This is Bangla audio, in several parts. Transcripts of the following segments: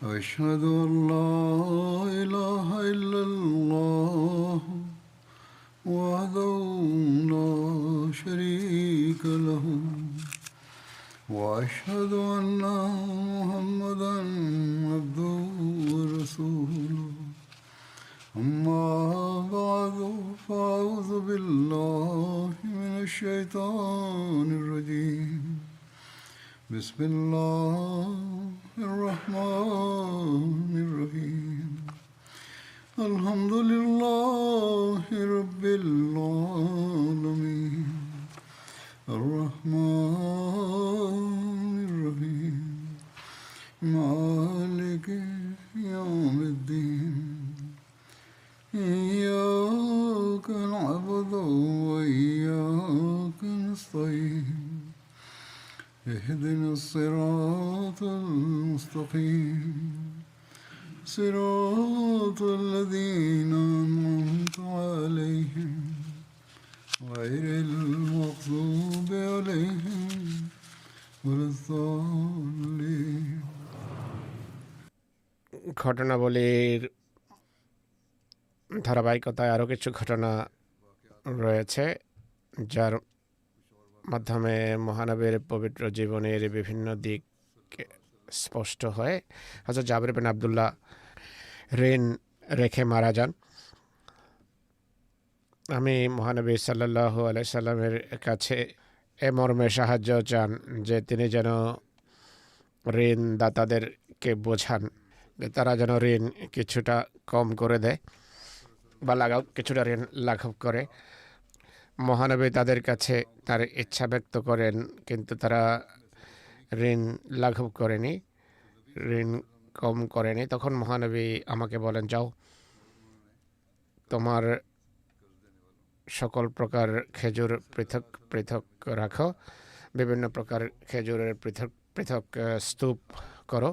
أشهد أن لا إله إلا الله وحده لا شريك له وأشهد أن محمدا عبده ورسوله أما بعد فأعوذ بالله من الشيطان الرجيم بسم الله الرحمن الرحيم الحمد لله رب العالمين الرحمن الرحيم مالك يوم الدين إياك نعبد وإياك نستعين اهدنا الصراط المستقيم صراط الذين أنعمت عليهم غير المغضوب عليهم ولا الضالين ঘটনাবলীর ধারাবাহিকতায় আরও কিছু ঘটনা রয়েছে যার মাধ্যমে মহানবীর পবিত্র জীবনের বিভিন্ন দিক স্পষ্ট হয়। হযরত জাবের বিন আব্দুল্লাহ ঋণ রেখে মারা যান। আমি মহানবী সাল্লাল্লাহু আলাইহি সাল্লামের কাছে এ মর্মে সাহায্য চান যে তিনি যেন ঋণদাতাদেরকে বোঝান যে তারা যেন ঋণ কিছুটা কম করে দেয় বা কিছুটা ঋণ লাঘব করে। মহানবী তাদের কাছে তার ইচ্ছা ব্যক্ত করেন, কিন্তু তারা ঋণ লাঘব করেনি, ঋণ কম করেনি। তখন মহানবী আমাকে বলেন, যাও তোমার সকল প্রকার খেজুর পৃথক পৃথক রাখো, বিভিন্ন প্রকার খেজুরের পৃথক পৃথক স্তূপ করো,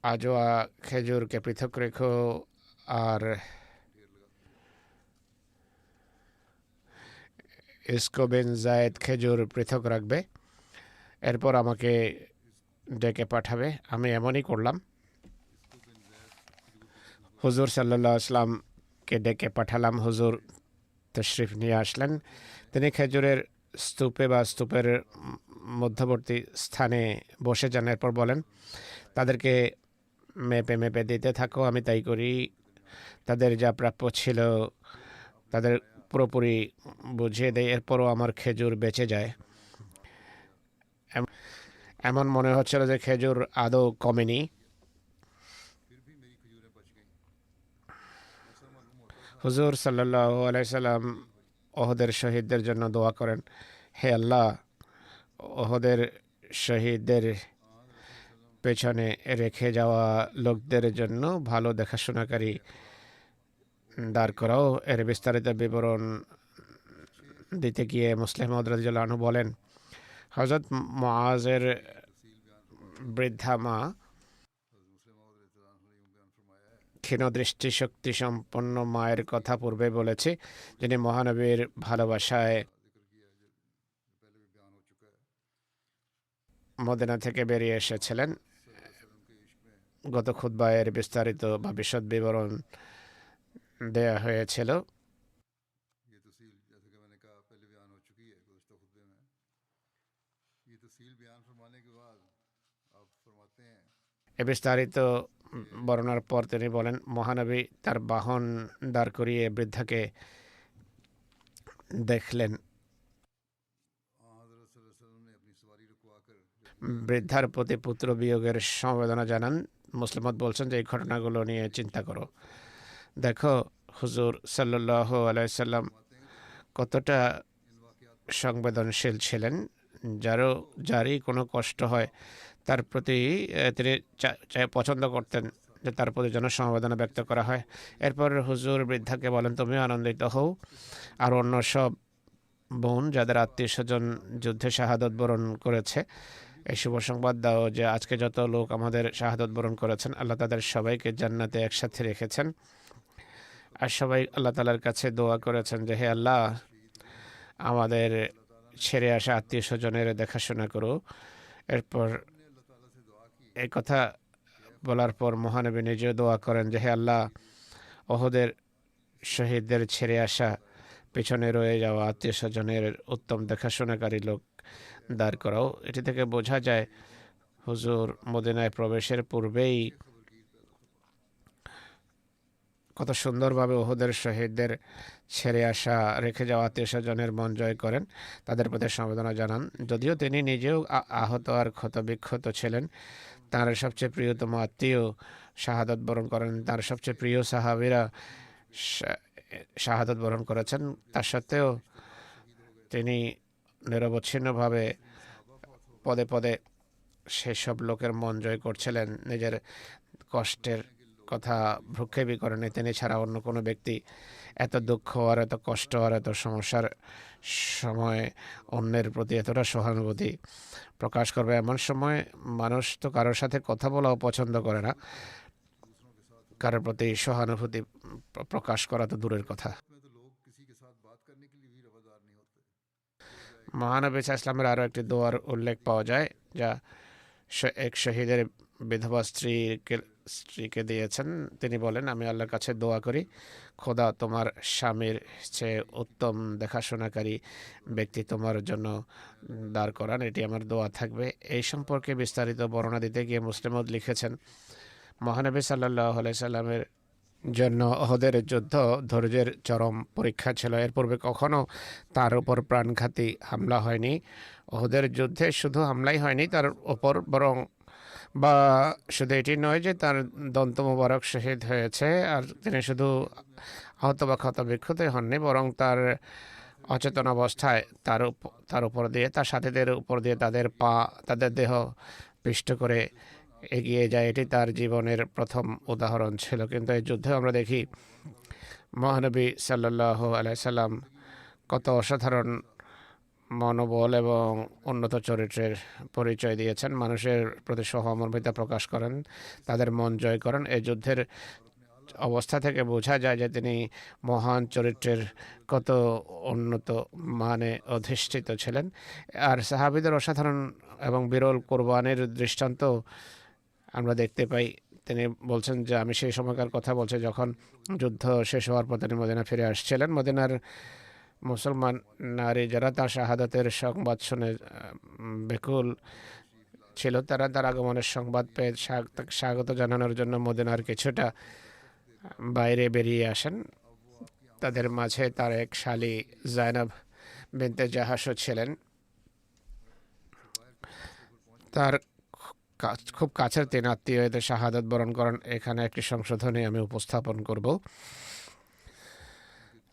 আজোয়া খেজুরকে পৃথক রেখো আর ইসকোবেন জায়েদ খেজুর পৃথক রাখবে। এরপর আমাকে ডেকে পাঠাবে। আমি এমনই করলাম। হুজুর সাল্লাল্লাহু আলাইহি সাল্লামকে ডেকে পাঠালাম। হুজুর তশরিফ নিয়ে আসলেন। তিনি খেজুরের স্তূপে বা স্তূপের মধ্যবর্তী স্থানে বসে যান। এরপর বলেন, তাদেরকে মেপে মেপে দিতে থাকো। আমি তাই করি। তাদের যা প্রাপ্য ছিল তাদের পুরোপুরি বুঝিয়ে দেয়। এরপরও আমার খেজুর বেঁচে যায়। এমন মনে হচ্ছিল যে খেজুর আদৌ কমেনি। হুজুর সাল্লাল্লাহু আলাইহি সাল্লাম ওহদের শহীদদের জন্য দোয়া করেন, হে আল্লাহ, ওহদের শহীদদের পেছনে রেখে যাওয়া লোকদের জন্য ভালো দেখাশোনাকারী দাঁড় করাও। এর বিস্তারিত বিবরণ দিতে গিয়ে মুসলিম মাউদ রাদিয়াল্লাহু আনহু বলেন, হযরত মুআজের বৃদ্ধা মা ক্ষীণ দৃষ্টিশক্তি সম্পন্ন মায়ের কথা পূর্বে বলেছি, যিনি মহানবীর ভালোবাসায় মদিনা থেকে বেরিয়ে এসেছিলেন। গত খুতবায় এর বিস্তারিত বা বিশদ বিবরণ দেয়া হয়েছিল। এ বিস্তারিত বর্ণনার পর তিনি বলেন, মহানবী তার বাহন দাঁড় করিয়ে বৃদ্ধাকে দেখলেন। বৃদ্ধার প্রতি পুত্র বিয়োগের সমবেদনা জানান। মুসলিমত বলছেন যে এই ঘটনাগুলো নিয়ে চিন্তা করো। দেখো হুজুর সাল্লাল্লাহু আলাইহি সাল্লাম কতটা সংবেদনশীল ছিলেন। যারই কোনো কষ্ট হয় তার প্রতি তিনি পছন্দ করতেন যে তার প্রতি যেন সমবেদনা ব্যক্ত করা হয়। এরপর হুজুর বৃদ্ধাকে বলেন, তুমিও আনন্দিত হও আর অন্য সব বোন যাদের আত্মীয় স্বজন যুদ্ধে শাহাদত বরণ করেছে এই শুভ সংবাদ দাও যে আজকে যত লোক আমাদের শাহাদত বরণ করেছেন আল্লাহ তাদের সবাইকে জান্নাতে একসাথে রেখেছেন। আর সবাই আল্লাহ তাআলার কাছে দোয়া করেছেন যে হে আল্লাহ, আমাদের ছেড়ে আসা আত্মীয় স্বজনের দেখাশোনা করো। এরপর এই কথা বলার পর মহানবী নিজেও দোয়া করেন যে হে আল্লাহ, ওহদের শহীদদের ছেড়ে আসা পেছনে রয়ে যাওয়া আত্মীয় স্বজনের উত্তম দেখাশোনাকারী লোক দাঁড় করাও। এটি থেকে বোঝা যায় হুজুর মদিনায় প্রবেশের পূর্বেই কত সুন্দরভাবে ওহদের শহীদদের ছেড়ে আসা রেখে যাওয়া আত্মীয় স্বজনের মন জয় করেন, তাদের প্রতি সমবেদনা জানান। যদিও তিনি নিজেও আহত আর ক্ষতবিক্ষত ছিলেন, তার সবচেয়ে প্রিয়তম আত্মীয় শাহাদত বরণ করেন, তার সবচেয়ে প্রিয় সাহাবীরা শাহাদত বরণ করেছেন। তা সত্ত্বেও তিনি নিরবচ্ছিন্নভাবে পদে পদে সেসব লোকের মন জয় করছিলেন। নিজের কষ্টের কথা ভ্রুক্ষেপই করেনি। তিনি ছাড়া অন্য কোনো ব্যক্তি এত দুঃখ আর এত কষ্ট আর এত সমস্যার সময় অন্যের প্রতি এতটা সহানুভূতি প্রকাশ করবে। এমন সময় মানুষ তো কারোর সাথে কথা বলাও পছন্দ করে না, কারোর প্রতি সহানুভূতি প্রকাশ করা তো দূরের কথা। মহানবী ইসলামের আরও একটি দোয়ার উল্লেখ পাওয়া যায়, যা এক শহীদের বিধবা স্ত্রীকে দিয়েছেন। তিনি বলেন, আমি আল্লাহর কাছে দোয়া করি, খোদা তোমার স্বামীর চেয়ে উত্তম দেখাশোনাকারী ব্যক্তি তোমার জন্য দাঁড় করান, এটি আমার দোয়া থাকবে। এই সম্পর্কে বিস্তারিত বর্ণনা দিতে গিয়ে মুসলিম লিখেছেন, মহানবী সাল্লাল্লাহু আলাইহি সাল্লামের জন্য ওহদের যুদ্ধ ধৈর্যের চরম পরীক্ষা ছিল। এর পূর্বে কখনো তার উপর প্রাণঘাতী হামলা হয়নি। ওহদের যুদ্ধে শুধু হামলাই হয়নি তার ওপর, বরং বা শুধু এটি নয় যে তার দন্ত মোবারক শহীদ হয়েছে আর তিনি শুধু আহত বা ক্ষতবিক্ষত হননি, বরং তার অচেতন অবস্থায় তার উপর দিয়ে, তার সাথীদের উপর দিয়ে তাদের দেহ পিষ্ট করে এগিয়ে যায়। এটি তার জীবনের প্রথম উদাহরণ ছিল। কিন্তু এই যুদ্ধে আমরা দেখি মহানবী সাল্লাল্লাহু আলাইহি সাল্লাম কত অসাধারণ মনোবল এবং উন্নত চরিত্রের পরিচয় দিয়েছেন। মানুষের প্রতি সহমর্মিতা প্রকাশ করেন, তাদের মন জয় করেন। এই যুদ্ধের অবস্থা থেকে বোঝা যায় যে তিনি মহান চরিত্রের কত উন্নত মানে অধিষ্ঠিত ছিলেন। আর সাহাবীদের অসাধারণ এবং বিরল কোরবানির দৃষ্টান্ত আমরা দেখতে পাই। তিনি বলছেন যে আমি সেই সময়কার কথা বলছি যখন যুদ্ধ শেষ হওয়ার পর তিনি মদিনা ফিরে আসছিলেন। মদিনার মুসলমান নারী যারা তার শাহাদাতের সংবাদ শুনে বেকুল ছিল, তারা তার আগমনের সংবাদ পেয়ে স্বাগত জানানোর জন্য মদিনার কিছুটা বাইরে বেরিয়ে আসেন। তাদের মাঝে তার এক শালী জায়নাব বিনতে জাহাশও ছিলেন। তার খুব কাছের তিন আত্মীয় এতে শাহাদাত বরণ করেন। এখানে একটি সংশোধনী আমি উপস্থাপন করব।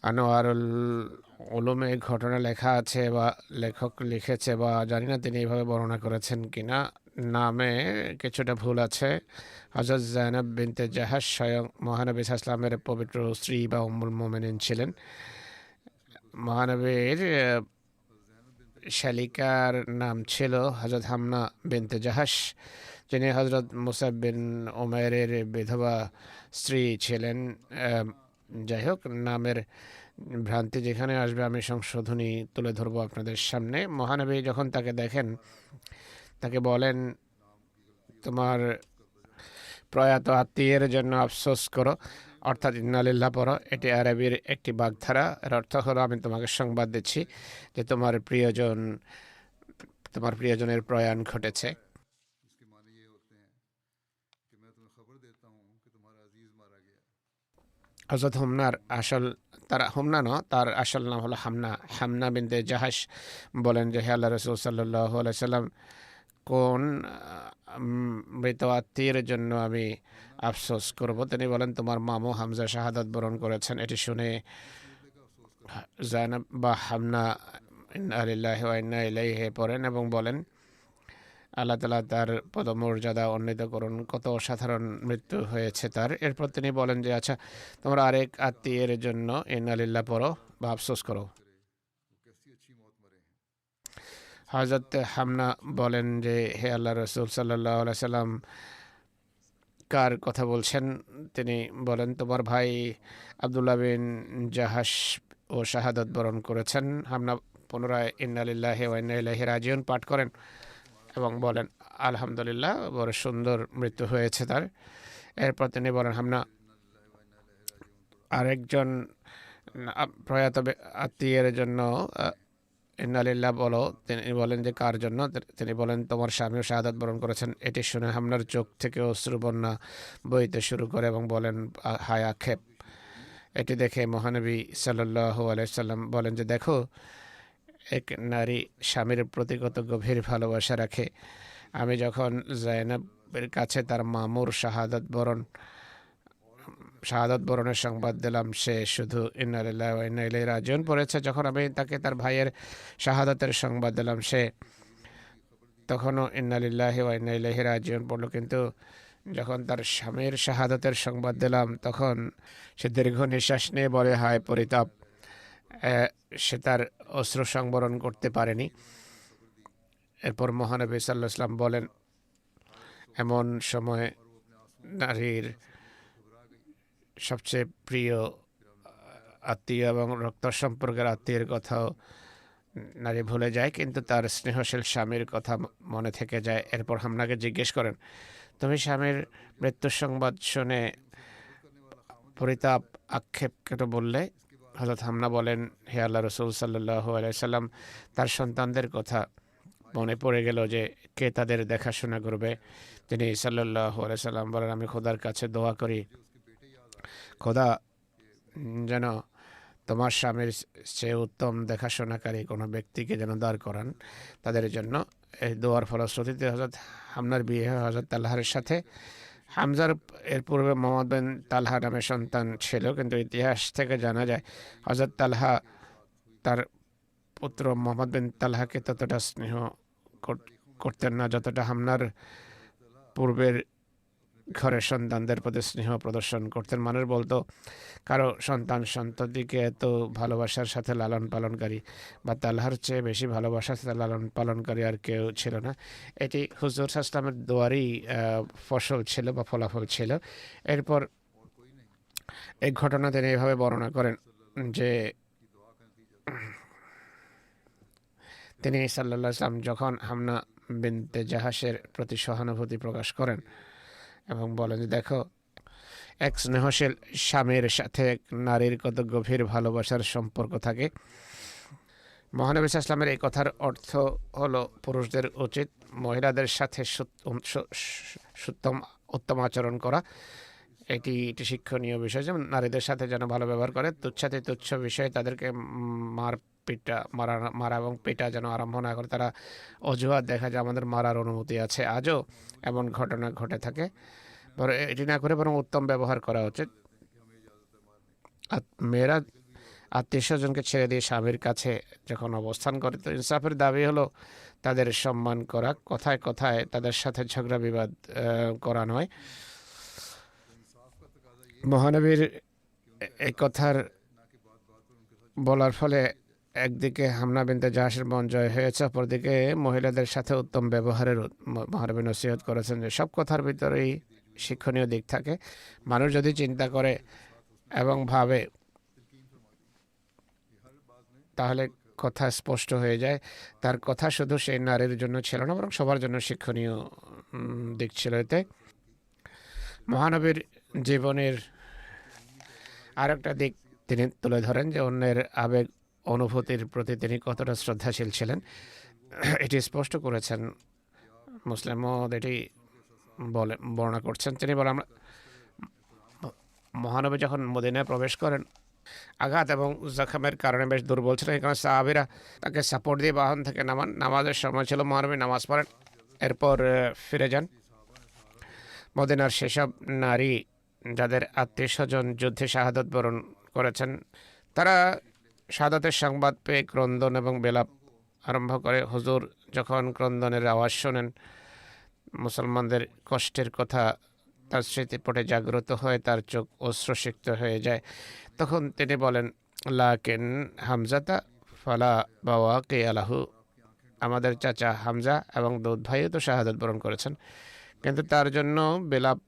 আনোয়ারুল উলুমে ঘটনা লেখা আছে বা লেখক লিখেছে বা জানি না তিনি এইভাবে বর্ণনা করেছেন কিনা, নামে কিছুটা ভুল আছে। হযরত জায়নাব বিনতে জাহাশ স্বয়ং মহানবী ইসলামের পবিত্র স্ত্রী বা উম্মুল মুমিনিন ছিলেন। মহানবীর শালিকার নাম ছিল হযরত হামনা বিনতে জাহাশ, যিনি হযরত মুসাব বিন উমাইরের বিধবা স্ত্রী ছিলেন। যাই হোক, নামের ভ্রান্তি যেখানে আসবে আমি সংশোধনী তুলে ধরবো আপনাদের সামনে। মহানবী যখন তাকে দেখেন, তাকে বলেন, তোমার প্রয়াত আত্মীয়ের জন্য আফসোস করো, অর্থাৎ ইন্না লিল্লাহ পড়ো। এটি আরবির একটি বাগধারা। এর অর্থ হলো, আমি তোমাকে সংবাদ দিচ্ছি যে তোমার প্রিয়জনের প্রয়াণ ঘটেছে। হযরত তার আসল নাম হলো হামনা বিনতে জাহাশ বলেন যে হে আল্লাহ রাসূল সাল্লাল্লাহু আলাইহি সাল্লাম, কোন মৃত আত্মীয়ের জন্য আমি আফসোস করব? তিনি বলেন, তোমার মামু হামজা শাহাদাত বরণ করেছেন। এটি শুনে জায়নাব বা হামনা ইন্না লিল্লাহি ওয়া ইন্না ইলাইহি পড়েন এবং বলেন, আল্লাহ তাআলা তার পদমর্যাদা উন্নীত করুন, কত অসাধারণ মৃত্যু হয়েছে তার। এরপর তিনি বলেন যে আচ্ছা, তোমরা আরেক আত্মীয়ের জন্য ইন্না লিল্লাহ পড়ো বা আফসোস করো। হযরত হামনা বলেন যে হে আল্লাহ রাসূল সাল্লাল্লাহু আলাইহি সাল্লাম, কার কথা বলছেন? তিনি বলেন, তোমার ভাই আব্দুল্লাহ বিন জাহাশ ও শাহাদাত বরণ করেছেন। হামনা পুনরায় ইন্না লিল্লাহি ওয়া ইন্না ইলাইহি রাজিউন পাঠ করেন এবং বলেন, আলহামদুলিল্লাহ বড় সুন্দর মৃত্যু হয়েছে তার। এরপর তিনি বলেন হামনা আরেকজন প্রয়াত আত্মীয়ের জন্য ইন্নালিল্লাহ বলো। তিনি বলেন যে কার জন্য? তিনি বলেন তোমার স্বামীও শাহাদাত বরণ করেছেন। এটি শুনে হামনার চোখ থেকে অশ্রু বন্যা বইতে শুরু করে এবং বলেন হায় আক্ষেপ। এটি দেখে মহানবী সাল্লাল্লাহু আলাইহি সাল্লাম বলেন যে দেখো এক নারী স্বামীর প্রতি কত গভীর ভালোবাসা রাখে। আমি যখন জায়নাবের কাছে তার মামুর শাহাদাত বরণের সংবাদ দিলাম, সে শুধু ইন্না লিল্লাহি ওয়া ইন্না ইলাইহি রাজিউন পড়েছে। যখন আমি তাকে তার ভাইয়ের শাহাদাতের সংবাদ দিলাম, সে তখনও ইন্না লিল্লাহি ওয়া ইন্না ইলাইহি রাজিউন পড়ল। কিন্তু যখন তার স্বামীর শাহাদাতের সংবাদ দিলাম, তখন সে দীর্ঘ নিঃশ্বাস নিয়ে বলে হায় পরিতাপ। সে তার অশ্রু সংবরণ করতে পারেনি। এরপর মহানবী সাল্লাল্লাহু আলাইহি ওয়াসাল্লাম বলেন এমন সময় নারীর সবচেয়ে প্রিয় আত্মীয় এবং রক্ত সম্পর্কের আত্মীয়ের কথাও নারী ভুলে যায়, কিন্তু তার স্নেহশীল স্বামীর কথা মনে থেকে যায়। এরপর হামনাকে জিজ্ঞেস করেন তুমি স্বামীর মৃত্যুর সংবাদ শুনে পরিতাপ আক্ষেপ কেন বললে? হযরত হামনা বলেন হে আল্লাহ রাসূল সাল্লাল্লাহু আলাইহি সাল্লাম, তার সন্তানদের কথা মনে পড়ে গেল যে কে তাদের দেখাশোনা করবে। তিনি সাল্লাল্লাহু আলাইহি সাল্লাম বলেন আমি খোদার কাছে দোয়া করি খোদা যেন তোমার স্বামীর চেয়ে উত্তম দেখাশোনাকারী কোনো ব্যক্তিকে যেন দাঁড় করান তাদের জন্য। এই দোয়ার ফলশ্রুতিতে হযরত হামনার বিয়ে হয় হযরত তালহার সাথে। হামজার এর পূর্বে মোহাম্মদ বিন তালহা নামে সন্তান ছিল, কিন্তু ইতিহাস থেকে জানা যায় হযরত তালহা তার পুত্র মোহাম্মদ বিন তালহাকে ততটা স্নেহ করতেন না যতটা হামনার পূর্বের ঘরের সন্তানদের প্রতি স্নেহ প্রদর্শন করতেন। মানুষ বলতো কারো সন্ততিকে এত ভালোবাসার সাথে লালন পালনকারী বা তালহার চেয়ে বেশি ভালোবাসার সাথে লালন পালনকারী আর কেউ ছিল না। এটি হুজুর সাল্লাল্লাহু আলাইহি ওয়াসাল্লামের দোয়ারই ফসল ছিল বা ফলাফল ছিল। এরপর এই ঘটনা তিনি এভাবে বর্ণনা করেন যে তিনি সাল্লাল্লাহু আলাইহি ওয়াসাল্লাম যখন হামনা বিনতে জাহাসের প্রতি সহানুভূতি প্রকাশ করেন এবং বলেন যে দেখো এক স্নেহশীল স্বামীর সাথে এক নারীর কত গভীর ভালোবাসার সম্পর্ক থাকে। মহানবী সাল্লাল্লাহু আলাইহি ওয়াসাল্লামের এই কথার অর্থ হলো পুরুষদের উচিত মহিলাদের সাথে উত্তম আচরণ করা। এটি শিক্ষণীয় বিষয়, যেমন নারীদের সাথে যেন ভালো ব্যবহার করে, তুচ্ছাতি তুচ্ছ বিষয়ে তাদেরকে মারা এবং পিটা যেন আরম্ভ না করে। তারা অজুহাত দেখা যায় আমাদের মারার অনুমতি আছে, আজও এমন ঘটনা ঘটে থাকে। এটি না করে বরং উত্তম ব্যবহার করা উচিত। মেয়েরা আত্মীয় স্বজনকে ছেড়ে দিয়ে স্বামীর কাছে যখন অবস্থান করে, তো ইনসাফের দাবি হলো তাদের সম্মান করা, কথায় কথায় তাদের সাথে ঝগড়া বিবাদ করা নয়। মহানবীর এই কথার বলার ফলে একদিকে হামনা বিনতে জাহাসের মন জয় হয়েছে, অপরদিকে মহিলাদের সাথে উত্তম ব্যবহারের মহানবী নসিহত করেছেন যে সব কথার ভিতরেই শিক্ষণীয় দিক থাকে। মানুষ যদি চিন্তা করে এবং ভাবে তাহলে কথা স্পষ্ট হয়ে যায়। তার কথা শুধু সেই নারীর জন্য ছিল না, বরং সবার জন্য শিক্ষণীয় দিক ছিল। এতে মহানবীর জীবনের আরেকটা দিক তিনি তুলে ধরেন যে অন্যের আবেগ অনুভূতির প্রতি তিনি কতটা শ্রদ্ধাশীল ছিলেন। এটি স্পষ্ট করেছেন মুসলিম এটি বর্ণনা করছেন। তিনি বলেন মহানবী যখন মদিনায় প্রবেশ করেন আঘাত এবং জখমের কারণে বেশ দুর্বল ছিলেন। এখানে সাহাবীরা তাকে সাপোর্ট দিয়ে বাহন থেকে নামান। নামাজের সময় ছিল, মহানবী নামাজ পড়েন, এরপর ফিরে যান। মদিনার সেসব নারী যাদের আত্মীয় স্বজন যুদ্ধে শাহাদাত বরণ করেছেন, তারা শাহাদাতের সংবাদ পেয়ে ক্রন্দন এবং বিলাপ আরম্ভ করে। হুজুর যখন ক্রন্দনের আওয়াজ শোনেন, মুসলমানদের কষ্টের কথা তার স্মৃতিপটে জাগ্রত হয়ে তার চোখ অশ্রুসিক্ত হয়ে যায়। তখন তিনি বলেন লাকিন হামজাতা ফালা বাওয়া কে আলাহু, আমাদের চাচা হামজা এবং দুধ ভাইও তো শাহাদাত বরণ করেছেন, কিন্তু তার জন্য বিলাপ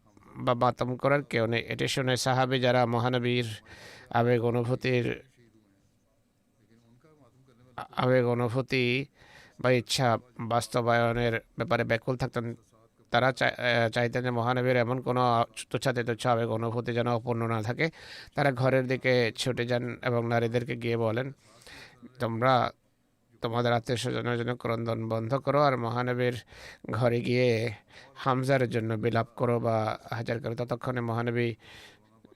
বা মাতম করার কেউ নেই। এটি শুনে সাহাবী যারা মহানবীর আবেগ অনুভূতি বা ইচ্ছা বাস্তবায়নের ব্যাপারে ব্যাকুল থাকতেন। তারা চাইতেন যে মহানবীর এমন কোনো তুচ্ছাতে তুচ্ছ আবেগ অনুভূতি যেন অপূর্ণ না থাকে। তারা ঘরের দিকে ছুটে যান এবং নারীদেরকে গিয়ে বলেন, তোমরা তোমাদের আত্মীয় স্বজনের জন্য ক্রন্দন বন্ধ করো আর মহানবীর ঘরে গিয়ে হামজার জন্য বিলাপ করো বা হাজার করো। ততক্ষণে মহানবী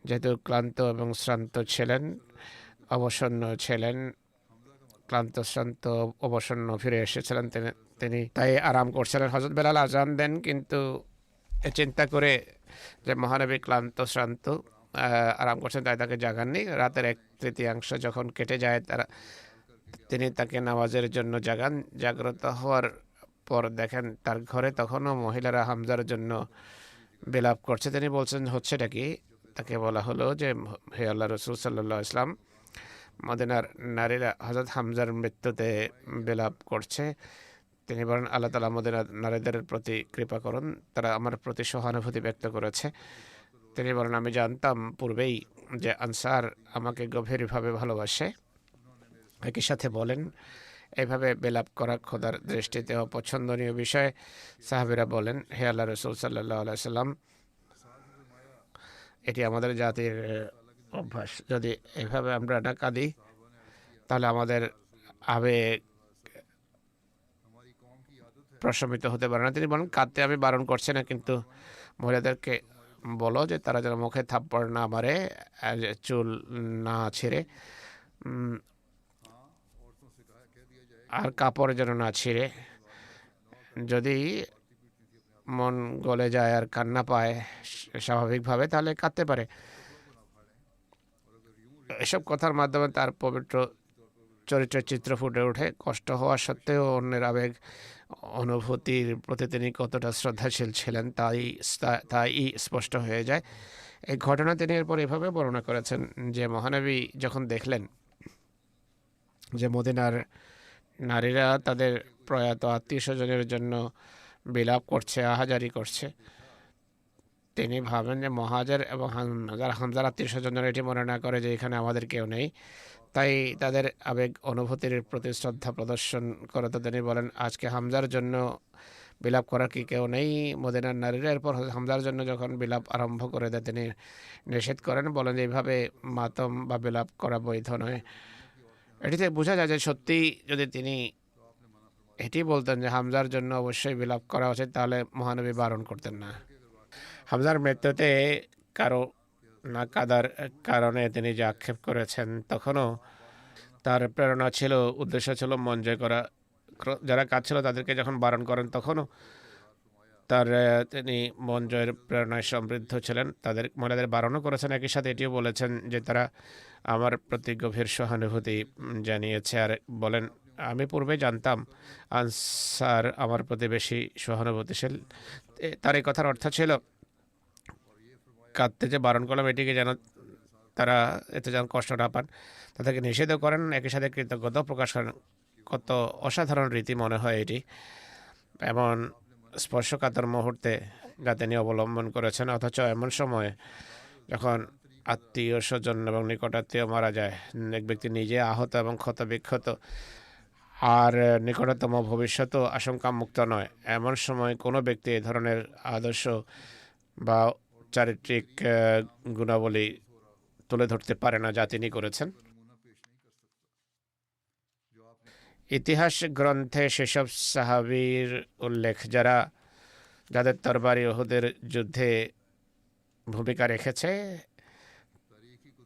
যেহেতু ক্লান্ত এবং শ্রান্ত ছিলেন, অবসন্ন ছিলেন, ক্লান্ত শ্রান্ত অবসন্ন ফিরে এসেছিলেন তিনি তাই আরাম করছিলেন। হযরত বেলাল আজান দেন, কিন্তু চিন্তা করে যে মহানবী ক্লান্ত শ্রান্ত আরাম করছেন তাই তাকে জাগাননি। রাতের 1/3 যখন কেটে যায় তিনি তাকে নামাজের জন্য জাগান। জাগ্রত হওয়ার পর দেখেন তার ঘরে তখনও মহিলারা হামজার জন্য বিলাপ করছে। তিনি বলছেন হচ্ছেটা কি? তাকে বলা হলো যে হে আল্লাহ রসুল সাল্লাল্লাহু আলাইহি ওয়াসাল্লাম, মদিনার নারীরা হযরত হামজার মৃত্যুতে বিলাপ করছে। তিনি বলেন, আল্লাহ তাআলা মদিনার নারীদের প্রতি কৃপা করুন, তারা আমার প্রতি সহানুভূতি ব্যক্ত করেছে। তিনি বলেন, আমি জানতাম পূর্বেই যে আনসার আমাকে গভীরভাবে ভালোবাসে। একই সাথে বলেন, এইভাবে বিলাপ করা খোদার দৃষ্টিতে অপছন্দনীয় বিষয়। সাহাবীরা বলেন, হে আল্লাহ রসুল সাল্লাল্লাহু আলাইহি ওয়াসাল্লাম, এটি আমাদের জাতির অভ্যাস। যদি এইভাবে আমরা না কাঁদি তাহলে আমাদের আবেগ প্রশমিত হতে পারে না। তিনি বলেন, কাঁদতে আমি বারণ করছি না, কিন্তু মহিলাদেরকে বলো যে তারা যেন মুখে থাপ্পড় না মারে, চুল না ছিঁড়ে, আর কাপড় যেন না ছিঁড়ে। যদি মন গলে যায় আর কান্না পায় স্বাভাবিকভাবে, তাহলে কাঁদতে পারে। এসব কথার মাধ্যমে তার পবিত্র চরিত্রের চিত্র ফুটে ওঠে। কষ্ট হওয়া সত্ত্বেও অন্যের আবেগ অনুভূতির প্রতি তিনি কতটা শ্রদ্ধাশীল ছিলেন তাই স্পষ্ট হয়ে যায়। এই ঘটনা তিনি এরপর এভাবে বর্ণনা করেছেন যে মহানবী যখন দেখলেন যে মদিনার নারীরা তাদের প্রয়াত আত্মীয় স্বজনের জন্য বিলাপ করছে, আহাজারি করছে, তিনি ভাবেন যে মহাজের এবং হামজার আত্মীয় স্বজনরা এটি মনে না করে যে এখানে আমাদের কেউ নেই, তাই তাদের আবেগ অনুভূতির প্রতি শ্রদ্ধা প্রদর্শন করে তো তিনি বলেন, আজকে হামজার জন্য বিলাপ করার কি কেউ নেই? মদিনার নারীরা এরপর হামজার জন্য যখন বিলাপ আরম্ভ করে দেয় তিনি নিষেধ করেন, বলেন যে এইভাবে মাতম বা বিলাপ করা বৈধ নয়। এটিতে বোঝা যায় যে সত্যি যদি তিনি এটি বলতেন যে হামজার জন্য অবশ্যই বিলাপ করা উচিত, তাহলে মহানবী বারণ করতেন না। হামজার মৃত্যুতে কারো না কাদার কারণে তিনি যে আক্ষেপ করেছেন, তখনও তার প্রেরণা ছিল, উদ্দেশ্য ছিল মন জয় করা। যারা কাঁদছিল তাদেরকে যখন বারণ করেন তখনও তিনি মন জয়ের প্রেরণায় সমৃদ্ধ ছিলেন। মহিলাদের বারণও করেছেন, একই সাথে এটিও বলেছেন যে তারা আমার প্রতি গভীর সহানুভূতি জানিয়েছে। আর বলেন, আমি পূর্বে জানতাম আনসার আমার প্রতি বেশি সহানুভূতিশীল। তার এই কথার অর্থ ছিল, কাঁদতে যে বারণ করলাম এটিকে যেন তারা এতে যেন কষ্ট না পান, তাদেরকে নিষেধও করেন, একই সাথে কৃতজ্ঞতাও প্রকাশ করেন। কত অসাধারণ রীতি মনে হয় এটি। এমন স্পর্শকাতর মুহূর্তে যা তিনি অবলম্বন করেছেন, অথচ এমন সময় যখন আত্মীয় স্বজন এবং নিকটাত্মীয় মারা যায়, এক ব্যক্তি নিজে আহত এবং ক্ষত বিক্ষত, আর নিকটতম ভবিষ্যতও আশঙ্কা মুক্ত নয়, এমন সময় কোনো ব্যক্তি এই ধরনের আদর্শ বা চারিত্রিক গুণাবলী তুলে ধরতে পারে না যা তিনি করেছেন। ইতিহাস গ্রন্থে সেসব সাহাবীর উল্লেখ যাদের তরবারি উহুদের যুদ্ধে ভূমিকা রেখেছে,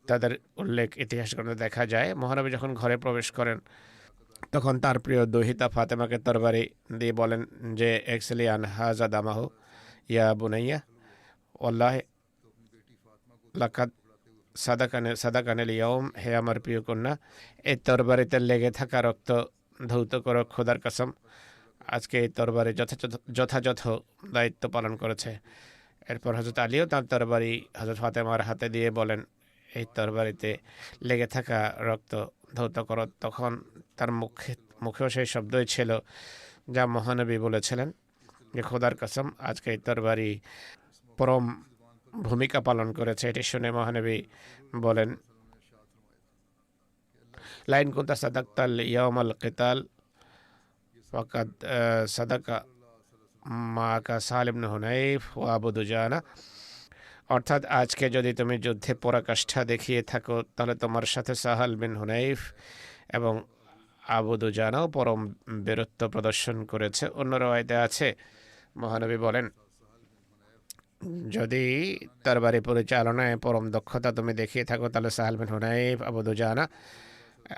তাদের উল্লেখ ইতিহাস গ্রন্থে দেখা যায়। মহানবী যখন ঘরে প্রবেশ করেন তখন তার প্রিয় দহিতা ফাতেমাকে তরবারি দিয়ে বলেন যে, এক্সলি আনহাজা দামাহু ইয়া বুনাইয়া ওয়াল্লাহি লাকাদ সাদাকানিল ইয়াউম, হে আমার প্রিয় কন্যা, এই তরবারিতে লেগে থাকা রক্ত ধৌত করো, খোদার কসম আজকে এই তরবারি যথাযথ দায়িত্ব পালন করেছে। এরপর হযরত আলীও তার তরবারি হযরত ফাতেমার হাতে দিয়ে বলেন, এই তরবারিতে লেগে থাকা রক্ত ধৌত করো। তখন তার মুখেও সেই শব্দই ছিল যা মহানবী বলেছিলেন যে, খোদার কসম আজকে এই তরবারি পরম ভূমিকা পালন করেছে। এটি শুনে মহানবী বলেন, লাইন কুনতা সাদাকতাল ইয়াউমাল কিতাল ওয়াকাদ সাদাকা মাকা সাহাল ইবনে হুনাইফ ওয়া আবু দুজানা, অর্থাৎ আজকে যদি তুমি যুদ্ধে পরাকাষ্ঠা দেখিয়ে থাকো তাহলে তোমার সাথে সাহাল বিন হুনাইফ এবং আবু দুজানাও পরম বীরত্ব প্রদর্শন করেছে। অন্য রওয়ায়েতে আছে, মহানবী বলেন, যদি তরবারি পরিচালনায় পরম দক্ষতা তুমি দেখিয়ে থাকো তাহলে সাহাল বিন হুনাইফ, আবু দুজানা,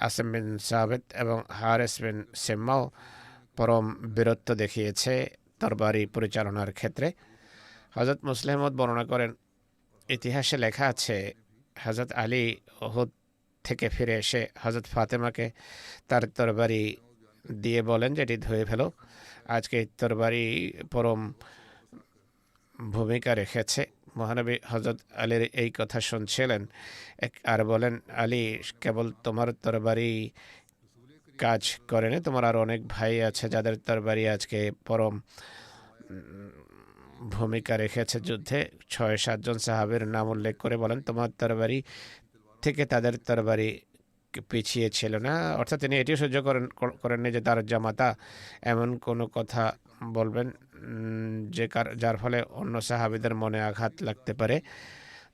আসিম বিন সাবিত এবং হারেস বিন সিম্মাও পরম বীরত্ব দেখিয়েছে তরবারি পরিচালনার ক্ষেত্রে। হযরত মুসলিম বর্ণনা করেন, ইতিহাসে লেখা আছে হযরত আলী উহুদ থেকে ফিরে এসে হযরত ফাতেমাকে তার তরবারি দিয়ে বলেন যে এটি ধুয়ে ফেলো। আজকে এই তরবারি পরম ভূমিকা রেখেছে। মহানবী হযরত আলীর এই কথা শুনছিলেন আর বলেন, আলী, কেবল তোমার তরবারি কাজ করেনি, তোমার আরো অনেক ভাই আছে যাদের তরবারি আজকে পরম ভূমিকা রেখেছে যুদ্ধে। ৬-৭ জন সাহাবীর নাম উল্লেখ করে বলেন, তোমার তরবারি থেকে তাদের তরবারি পিছিয়ে ছিল না। অর্থাৎ তিনি এটিও সহ্য করেননি যে তার জামাতা এমন কোনো কথা বলবেন যার ফলে অন্য সাহাবীদের মনে আঘাত লাগতে পারে।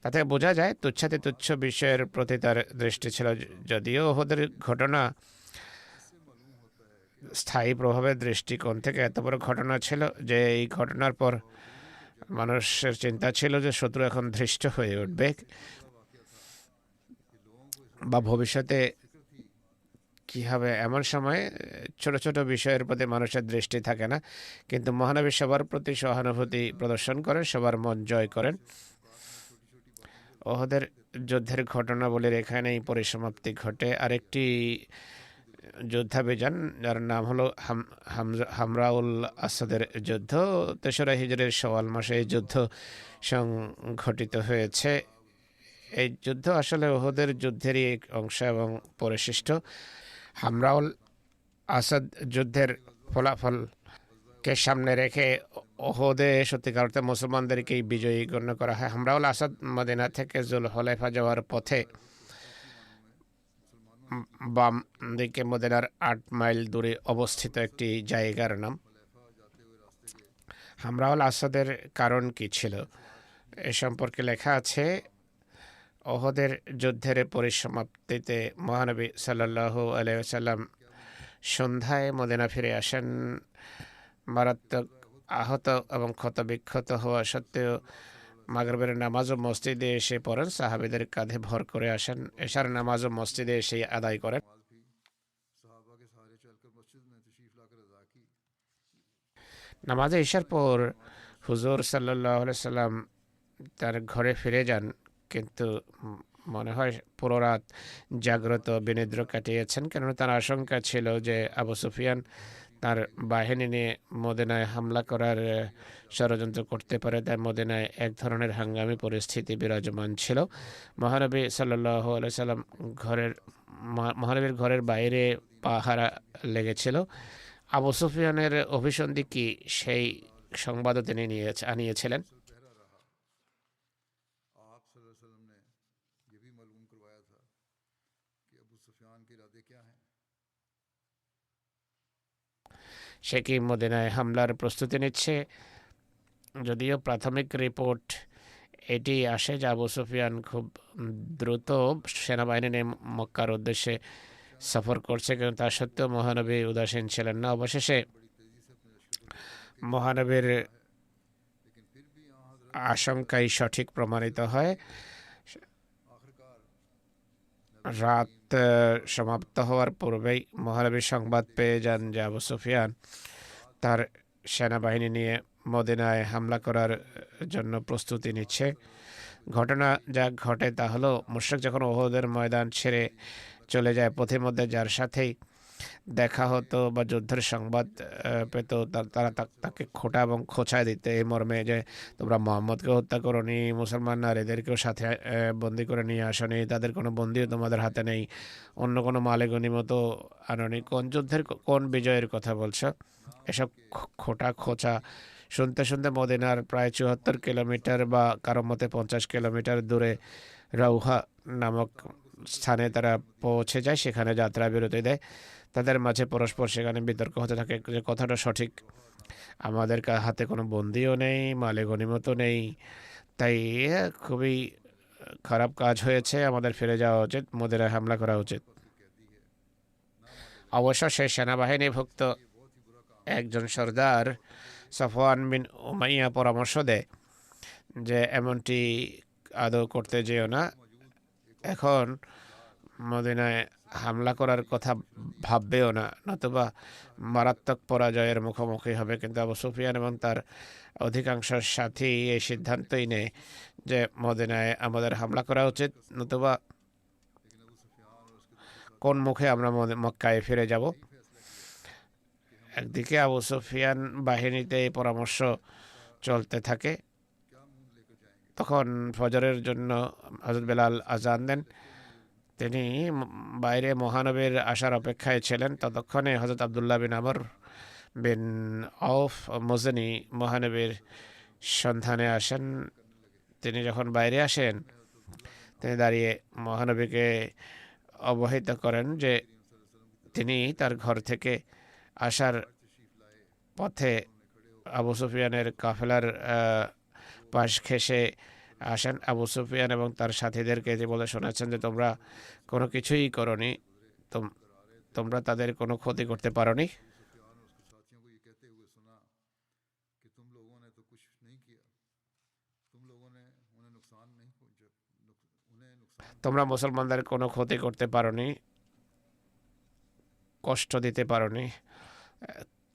তাতে বোঝা যায় তুচ্ছাতি তুচ্ছ বিষয়ের প্রতি তার দৃষ্টি ছিল। যদিও ওদের ঘটনা স্থায়ী প্রভাবের দৃষ্টিকোণ থেকে এত বড় ঘটনা ছিল যে এই ঘটনার পর মানুষের চিন্তা ছিল যে শত্রু এখন ধৃষ্ট হয়ে উঠবে বা ভবিষ্যতে কি হবে। এমন সময় ছোট ছোট বিষয়ের প্রতি মানুষের দৃষ্টি থাকে না, কিন্তু মহানবী সবার প্রতি সহানুভূতি প্রদর্শন করেন, সবার মন জয় করেন। ওহদের যুদ্ধের ঘটনাবলীর এখানেই পরিসমাপ্তি ঘটে। আরেকটি যুদ্ধাভিযান যার নাম হলো হামরাউল আসাদের যুদ্ধ, ৩রা হিজরির শাওয়াল মাসে এই যুদ্ধ সংঘটিত হয়েছে। এই যুদ্ধ আসলে ওহদের যুদ্ধেরই এক অংশ এবং পরিশিষ্ট। হামরাউল আসাদ যুদ্ধের ফলাফলকে সামনে রেখে ওহদে সত্যিকার অর্থে মুসলমানদেরকেই বিজয়ী গণ্য করা হয়। হামরাউল আসাদ মদিনা থেকে জুলহুলাইফা যাওয়ার পথে বাম দিকে মদিনার ৮ মাইল দূরে অবস্থিত একটি জায়গার নাম। হামরাউল আসাদের কারণ কি ছিল এ সম্পর্কে লেখা আছে, ওহদের যুদ্ধের পরিসমাপ্তিতে মহানবী সাল্লাল্লাহু আলাইহি ওয়াসাল্লাম সন্ধ্যায় মদিনা ফিরে আসেন। মারাত্মক আহত এবং ক্ষতবিক্ষত হওয়া সত্ত্বেও মাগরিবের নামাজও মসজিদে এসে পড়েন, সাহাবীদের কাঁধে ভর করে আসেন। এশার নামাজও মসজিদে এসে আদায় করেন। নামাজে এশার পর হুজুর সাল্লাল্লাহু আলাইহি সাল্লাম তার ঘরে ফিরে যান, কিন্তু মনে হয় পুরো রাত জাগ্রত বিনিদ্র কাটিয়েছেন, কেননা তার আশঙ্কা ছিল যে আবু সুফিয়ান তার বাহিনী নিয়ে মদিনায় হামলা করার ষড়যন্ত্র করতে পারে। তাই মদিনায় এক ধরনের হাঙ্গামী পরিস্থিতি বিরাজমান ছিল। মহানবী সাল্লাল্লাহু আলাইহি সাল্লাম মহানবীর ঘরের বাইরে পাহারা লেগেছিল। আবু সুফিয়ানের অভিসন্ধি কি সেই সংবাদও তিনি আনিয়েছিলেন। সে কি মদিনায় হামলার প্রস্তুতি নিচ্ছে? যদিও প্রাথমিক রিপোর্ট এটি আসে যে আবু সুফিয়ান খুব দ্রুত সেনাবাহিনী নিয়ে মক্কার উদ্দেশ্যে সফর করছে, কিন্তু তা সত্ত্বেও মহানবী উদাসীন ছিলেন না। অবশেষে মহানবীর আশঙ্কাই সঠিক প্রমাণিত হয়। রাত সমাপ্ত হওয়ার পূর্বেই মহানবী সংবাদ পেয়ে যান যে আবু সুফিয়ান তার সেনাবাহিনী নিয়ে মদিনায় হামলা করার জন্য প্রস্তুতি নিচ্ছে। ঘটনা যা ঘটে তা হলো, মুশরিক যখন ওহদের ময়দান ছেড়ে চলে যায়, পথিমধ্যে যার সাথেই দেখা হতো বা যুদ্ধের সংবাদ পেত তারা তাকে খোঁটা এবং খোঁচায় দিতে, এই মর্মে যে তোমরা মোহাম্মদকে হত্যা করোনি, মুসলমান নারীদেরকেও সাথে বন্দি করে নিয়ে আসনি, তাদের কোনো বন্দিও তোমাদের হাতে নেই, অন্য কোনো মালে গনিমতো আনোনি, কোন যুদ্ধের কোন বিজয়ের কথা বলছো? এসব খোঁটা খোঁচা শুনতে শুনতে মদিনার প্রায় ৭৪ কিলোমিটার বা কারো মতে ৫০ কিলোমিটার দূরে রাউহা নামক স্থানে তারা পৌঁছে যায়। সেখানে যাত্রা বিরতি দেয়। তাদের মাঝে পরস্পর সেখানে বিতর্ক হতে থাকে যে কথাটা সঠিক। আমাদের হাতে কোনো বন্দিও নেই, মালে গনিমতও নেই, তাই খুবই খারাপ কাজ হয়েছে, আমাদের ফিরে যাওয়া উচিত, মদিনায় হামলা করা উচিত। অবশ্য সেই সেনাবাহিনীভুক্ত একজন সর্দার সফওয়ান বিন উমাইয়া পরামর্শ দেয় যে এমনটি আদৌ করতে যেও না, এখন মদিনায় হামলা করার কথা ভাববেও না, নতুবা মারাত্মক পরাজয়ের মুখোমুখি হবে। কিন্তু আবু সুফিয়ান এবং তার অধিকাংশ সাথী এই সিদ্ধান্তই নেয় যে মদিনায় আমাদের হামলা করা উচিত, নতুবা কোন মুখে আমরা মক্কায় ফিরে যাব। একদিকে আবু সুফিয়ান বাহিনীতে এই পরামর্শ চলতে থাকে। তখন ফজরের জন্য হযরত বেলাল আজান দেন। তিনি বাইরে মহানবীর আসার অপেক্ষায় ছিলেন। ততক্ষণে হযরত আব্দুল্লাহ বিন আমর বিন আউফ মুজনি মহানবীর সন্ধানে আসেন। তিনি যখন বাইরে আসেন, তিনি দাঁড়িয়ে মহানবীকে অবহিত করেন যে তিনি তার ঘর থেকে আসার পথে আবু সুফিয়ানের কাফেলার পাশ ঘেঁষে আসেন। আবু সুফিয়ান এবং তার সাথীদেরকে যে বলে শোনাচ্ছেন যে তোমরা কোনো কিছুই করনি, তোমরা তাদের কোনো ক্ষতি করতে পারোনি। তোমরা মুসলমানদের কোনো ক্ষতি করতে পারোনি, কষ্ট দিতে পারোনি,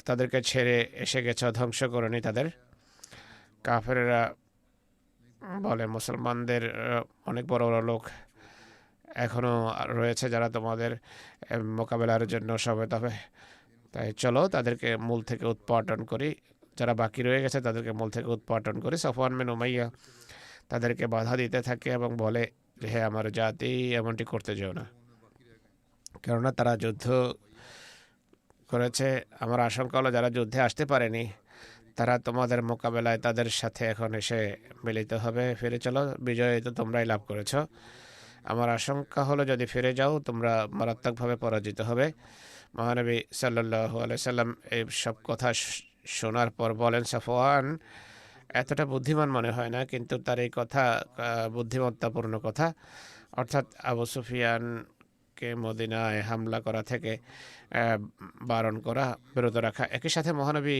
তাদেরকে ছেড়ে এসে গেছ, ধ্বংস করনি তাদের। কাফেররা বলে মুসলমানদের অনেক বড় বড় লোক এখনো রয়েছে যারা তোমাদের মোকাবেলার জন্য সমবেত হবে, তাই চলো তাদেরকে মূল থেকে উৎপাটন করি, যারা বাকি রয়ে গেছে তাদেরকে মূল থেকে উৎপাটন করি। সফওয়ান বিন উমাইয়া তাদেরকে বাধা দিতে থাকে এবং বলে যে হে আমার জাতি, এমনটি করতে যেও না, কেননা তারা যুদ্ধ করেছে। আমার আশঙ্কা হলো যারা যুদ্ধে আসতে পারেনি তারা তোমাদের মোকাবেলায় তাদের সাথে এখন এসে মিলিত হবে। ফিরে চলো, বিজয় তো তোমরাই লাভ করেছ। আমার আশঙ্কা হলো যদি ফিরে যাও তোমরা মারাত্মকভাবে পরাজিত হবে। মহানবী সাল্লাল্লাহু আলাইহি সাল্লাম এই সব কথা শোনার পর বলেন, সফওয়ান এতটা বুদ্ধিমান মনে হয় না, কিন্তু তার এই কথা বুদ্ধিমত্তাপূর্ণ কথা, অর্থাৎ আবু সুফিয়ানকে মদিনায় হামলা করা থেকে বারণ করা, বিরত রাখা। একই সাথে মহানবী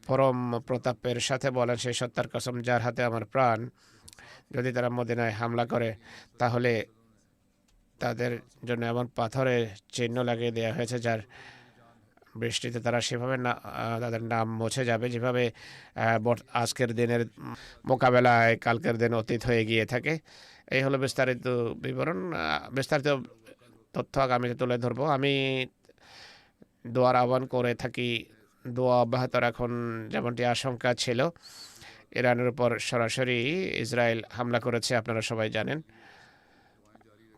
পরম প্রতাপের সাথে বলেন, সেই সত্তার কসম যার হাতে আমার প্রাণ, যদি তারা মদিনায় হামলা করে তাহলে তাদের জন্য এমন পাথরের চিহ্ন লাগিয়ে দেওয়া হয়েছে যার বৃষ্টিতে তারা সেভাবে না তাদের নাম মুছে যাবে, যেভাবে আজকের দিনের মোকাবেলায় কালকের দিন অতীত হয়ে গিয়ে থাকে। এই হলো বিস্তারিত বিবরণ। বিস্তারিত তথ্য আগামীতে তুলে ধরবো। আমি দোয়ার আহ্বান করে থাকি, দোয়া অব্যাহত রাখুন। যেমনটি আশঙ্কা ছিল, ইরানের উপর সরাসরি ইসরায়েল হামলা করেছে, আপনারা সবাই জানেন।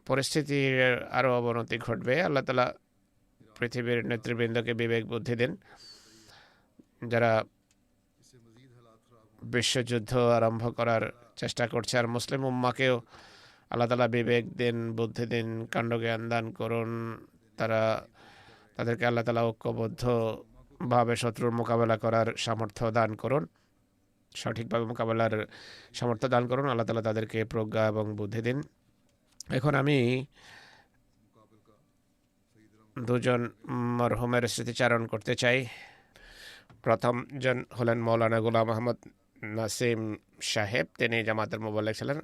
পরিস্থিতির আরও অবনতি ঘটবে। আল্লাহ তাআলা পৃথিবীর নেতৃবৃন্দকে বিবেক বুদ্ধি দিন, যারা বিশ্বযুদ্ধ আরম্ভ করার চেষ্টা করছে। আর মুসলিম উম্মাকেও আল্লাহ তাআলা বিবেক দিন, বুদ্ধি দিন, কাণ্ডজ্ঞান দান করুন। তাদেরকে আল্লাহ তাআলা ঐক্যবদ্ধভাবে শত্রুর মোকাবেলা করার সামর্থ্য দান করুন, সঠিকভাবে মোকাবেলার সামর্থ্য দান করুন। আল্লাহ তাআলা তাদেরকে প্রজ্ঞা এবং বুদ্ধি দিন। এখন আমি দুজন মরহুমের স্মৃতিচারণ করতে চাই। প্রথমজন হলেন মৌলানা গোলাম আহমদ নাসিম সাহেব। তিনি জামাতের মোবাল্লিগ ছিলেন,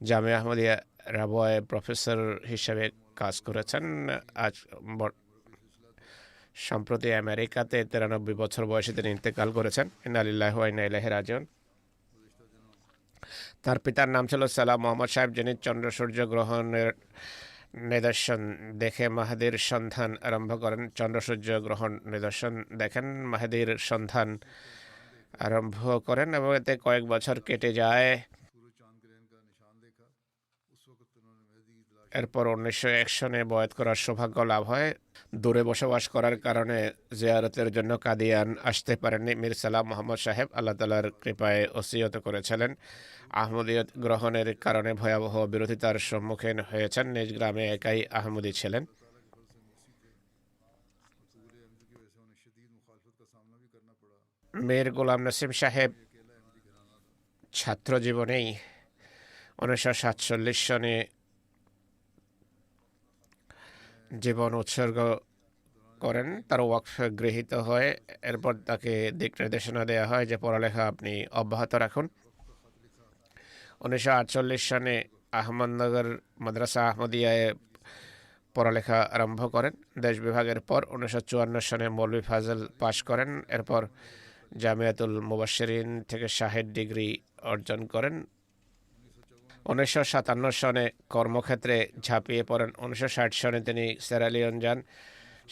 জামিয়া আহমদিয়া রাবওয়ে প্রফেসর হিসেবে কাজ করেছেন। আজ সম্প্রতি আমেরিকাতে 93 বছর বয়সে তিনি ইন্তেকাল করেছেন। ইন্না লিল্লাহি ওয়া ইন্না ইলাইহি রাজিউন। তার পিতার নাম ছিল সালাম মোহাম্মদ সাহেব, যিনি চন্দ্র সূর্য গ্রহণের নিদর্শন দেখে মাহাদির সন্ধান আরম্ভ করেন। চন্দ্র সূর্য গ্রহণ নিদর্শন দেখেন, মাহাদির সন্ধান আরম্ভ করেন এবং এতে কয়েক বছর কেটে যায়। এরপর 1901 সনে বয়াত করার সৌভাগ্য লাভ হয়। দূরে বসবাস করার কারণে জিয়ারতের জন্য কাদিয়ান আসতে পারেননি। মীর সালাম মোহাম্মদ সাহেব আল্লাহ তাআলার কৃপায় ওসিয়ত করেছিলেন। আহমদিয়ত গ্রহণের কারণে ভয়াবহ বিরোধিতার সম্মুখীন হয়েছেন। নিজ গ্রামে একাই আহমদি ছিলেন। মীর গোলাম নসিম সাহেব ছাত্র জীবনেই 1947 সনে জীবন উৎসর্গ করেন। তার ওয়াকফ গৃহীত হয়। এরপর তাকে দিক নির্দেশনা দেওয়া হয় যে পড়ালেখা আপনি অব্যাহত রাখুন। 1948 সনে আহমদনগর মাদ্রাসা আহমদিয়ায় পড়ালেখা আরম্ভ করেন। দেশ বিভাগের পর 1954 সনে মৌলভী ফাজল পাশ করেন। এরপর জামিয়াতুল মুবাশশিরিন থেকে শাহেদ ডিগ্রি অর্জন করেন। 1957 সনে কর্মক্ষেত্রে ঝাঁপিয়ে পড়েন। 1960 সনে তিনি সেরালিয়ন যান।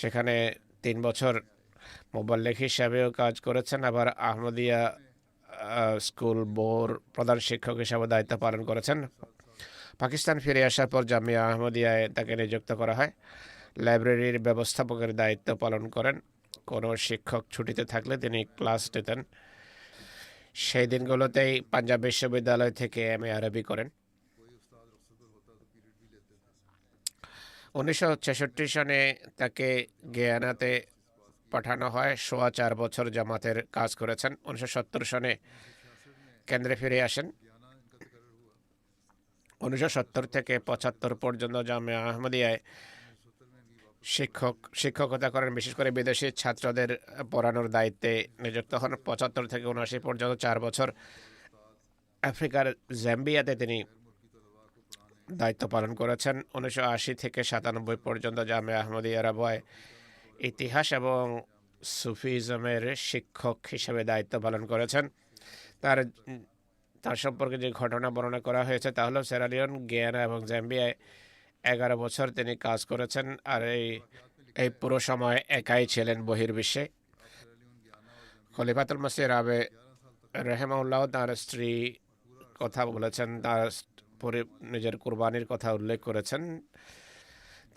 সেখানে 3 বছর মোবাল্লিগ হিসাবেও কাজ করেছেন। আবার আহমদিয়া স্কুল বোর প্রধান শিক্ষক হিসাবে দায়িত্ব পালন করেছেন। পাকিস্তান ফিরে আসার পর জামিয়া আহমদিয়ায় তাকে নিযুক্ত করা হয়। লাইব্রেরির ব্যবস্থাপকের দায়িত্ব পালন করেন। কোনো শিক্ষক ছুটিতে থাকলে তিনি ক্লাস নিতেন। সেই দিনগুলোতেই পাঞ্জাব বিশ্ববিদ্যালয় থেকে এমএ আরবি করেন। 1966 সনে তাকে গিয়ানাতে পাঠানো হয়। 4.25 বছর জামাতের কাজ করেছেন। 1970 সনে কেন্দ্রে ফিরে আসেন। 1970 থেকে 75 পর্যন্ত জামিয়া আহমদিয়ায় শিক্ষকতা করেন। বিশেষ করে বিদেশি ছাত্রদের পড়ানোর দায়িত্বে নিযুক্ত হন। 75 থেকে 79 পর্যন্ত 4 বছর আফ্রিকার জাম্বিয়াতে তিনি দায়িত্ব পালন করেছেন। 1980 থেকে 97 পর্যন্ত জামিয়া আহমদিয়া রাবওয়ায় ইতিহাস এবং সুফিজমের শিক্ষক হিসেবে দায়িত্ব পালন করেছেন। তার সম্পর্কে যে ঘটনা বর্ণনা করা হয়েছে তা হলো সেরালিয়ন, গিয়ানা এবং জাম্বিয়ায় 11 বছর তিনি কাজ করেছেন। আর এই পুরো সময় একাই ছিলেন বহির্বিশ্বে। খলিফাতুল মসিহ রাবে রহমাউল্লাহ তার স্ত্রী কথা বলেছেন, তার নিজের কুরবানির কথা উল্লেখ করেছেন।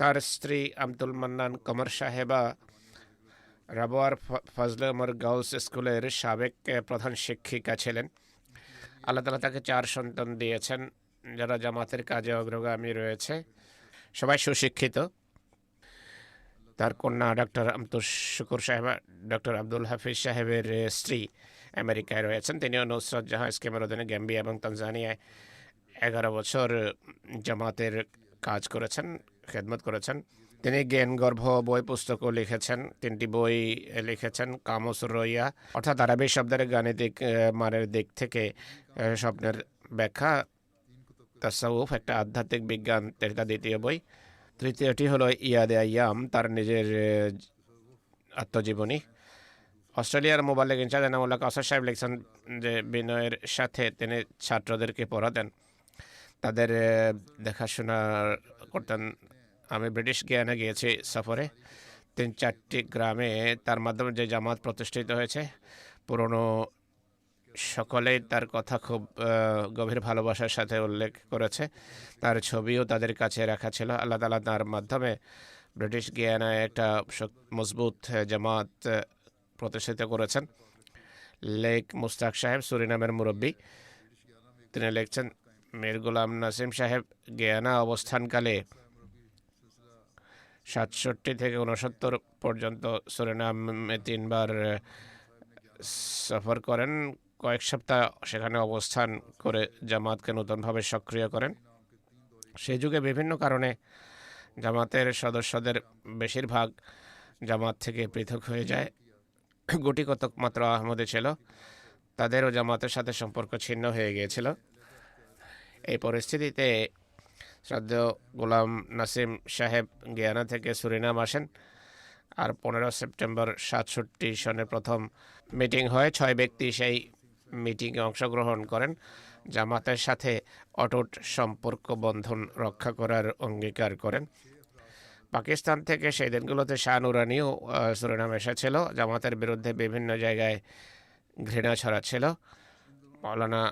তার স্ত্রী আব্দুল মান্নান কমর সাহেবা রাবোয়ার ফজলে উমর গার্লস স্কুলের সাবেক প্রধান শিক্ষিকা ছিলেন। আল্লাহ তাআলা তাকে 4 সন্তান দিয়েছেন যারা জামাতের কাজে অগ্রগামী রয়েছে, সবাই সুশিক্ষিত। তার কন্যা ডক্টর আব্দুল শুকুর সাহেবা ডক্টর আব্দুল হাফিজ সাহেবের স্ত্রী আমেরিকায় রয়েছেন। তিনিও নুসরাত জাহাঁ স্কিমের অধীনে গ্যাম্বিয়া এবং তানজানিয়ায় 11 বছর জামাতের কাজ করেছেন, খেদমত করেছেন। তিনি জ্ঞানগর্ভ বই পুস্তকও লিখেছেন। 3টি বই লিখেছেন। কামুস রইয়া অর্থাৎ আরবি শব্দের গাণিতিক মানের দিক থেকে স্বপ্নের ব্যাখ্যা, তাসাউফ একটা আধ্যাত্মিক বিজ্ঞান, এটা 2য় বই। 3য়টি হলো ইয়াদে আইয়াম, তার নিজের আত্মজীবনী। অস্ট্রেলিয়ার মোবাল্লিগ ইনচার্জ এনামুল্লাহ কাউসার সাহেব লিখছেন যে বিনয়ের সাথে তিনি ছাত্রদেরকে পড়াতেন, তাদের দেখাশোনা করতেন। আমি ব্রিটিশ গিয়ানা গিয়েছি সফরে। 3-4টি গ্রামে তার মাধ্যমে যে জামাত প্রতিষ্ঠিত হয়েছে, পুরনো সকলেই তার কথা খুব গভীর ভালোবাসার সাথে উল্লেখ করেছে। তার ছবিও তাদের কাছে রাখা ছিল। আল্লাহ তাআলা তার মাধ্যমে ব্রিটিশ গিয়ানায় একটা মজবুত জামাত প্রতিষ্ঠিত করেছেন। লেক মুস্তাক সাহেব সুরিনামের মুরব্বী, তিনি লিখছেন মীর গোলাম নাসিম সাহেব গিয়ানা অবস্থানকালে 67 থেকে 69 পর্যন্ত সুরিনামে 3 বার সফর করেন। কয়েক সপ্তাহ সেখানে অবস্থান করে জামাতকে নতুনভাবে সক্রিয় করেন। সেই যুগে বিভিন্ন কারণে জামাতের সদস্যদের বেশিরভাগ জামাত থেকে পৃথক হয়ে যায়। গুটি কতক মাত্র আহমদী ছিল, তাদেরও জামাতের সাথে সম্পর্ক ছিন্ন হয়ে গিয়েছিল। এই পরিস্থিতিতে শ্রদ্ধেয় গোলাম নাসিম সাহেব গিয়ানা থেকে সুরিনাম আসেন। আর 15 সেপ্টেম্বর 67 সনে প্রথম মিটিং হয়। 6 ব্যক্তি সেই মিটিংয়ে অংশগ্রহণ করেন। জামাতের সাথে অটুট সম্পর্ক বন্ধন রক্ষা করার অঙ্গীকার করেন। পাকিস্তান থেকে সেই দিনগুলোতে শাহ নুরানিও সুরিনাম এসেছিল। জামাতের বিরুদ্ধে বিভিন্ন জায়গায় ঘৃণা ছড়াচ্ছিল। মাওলানা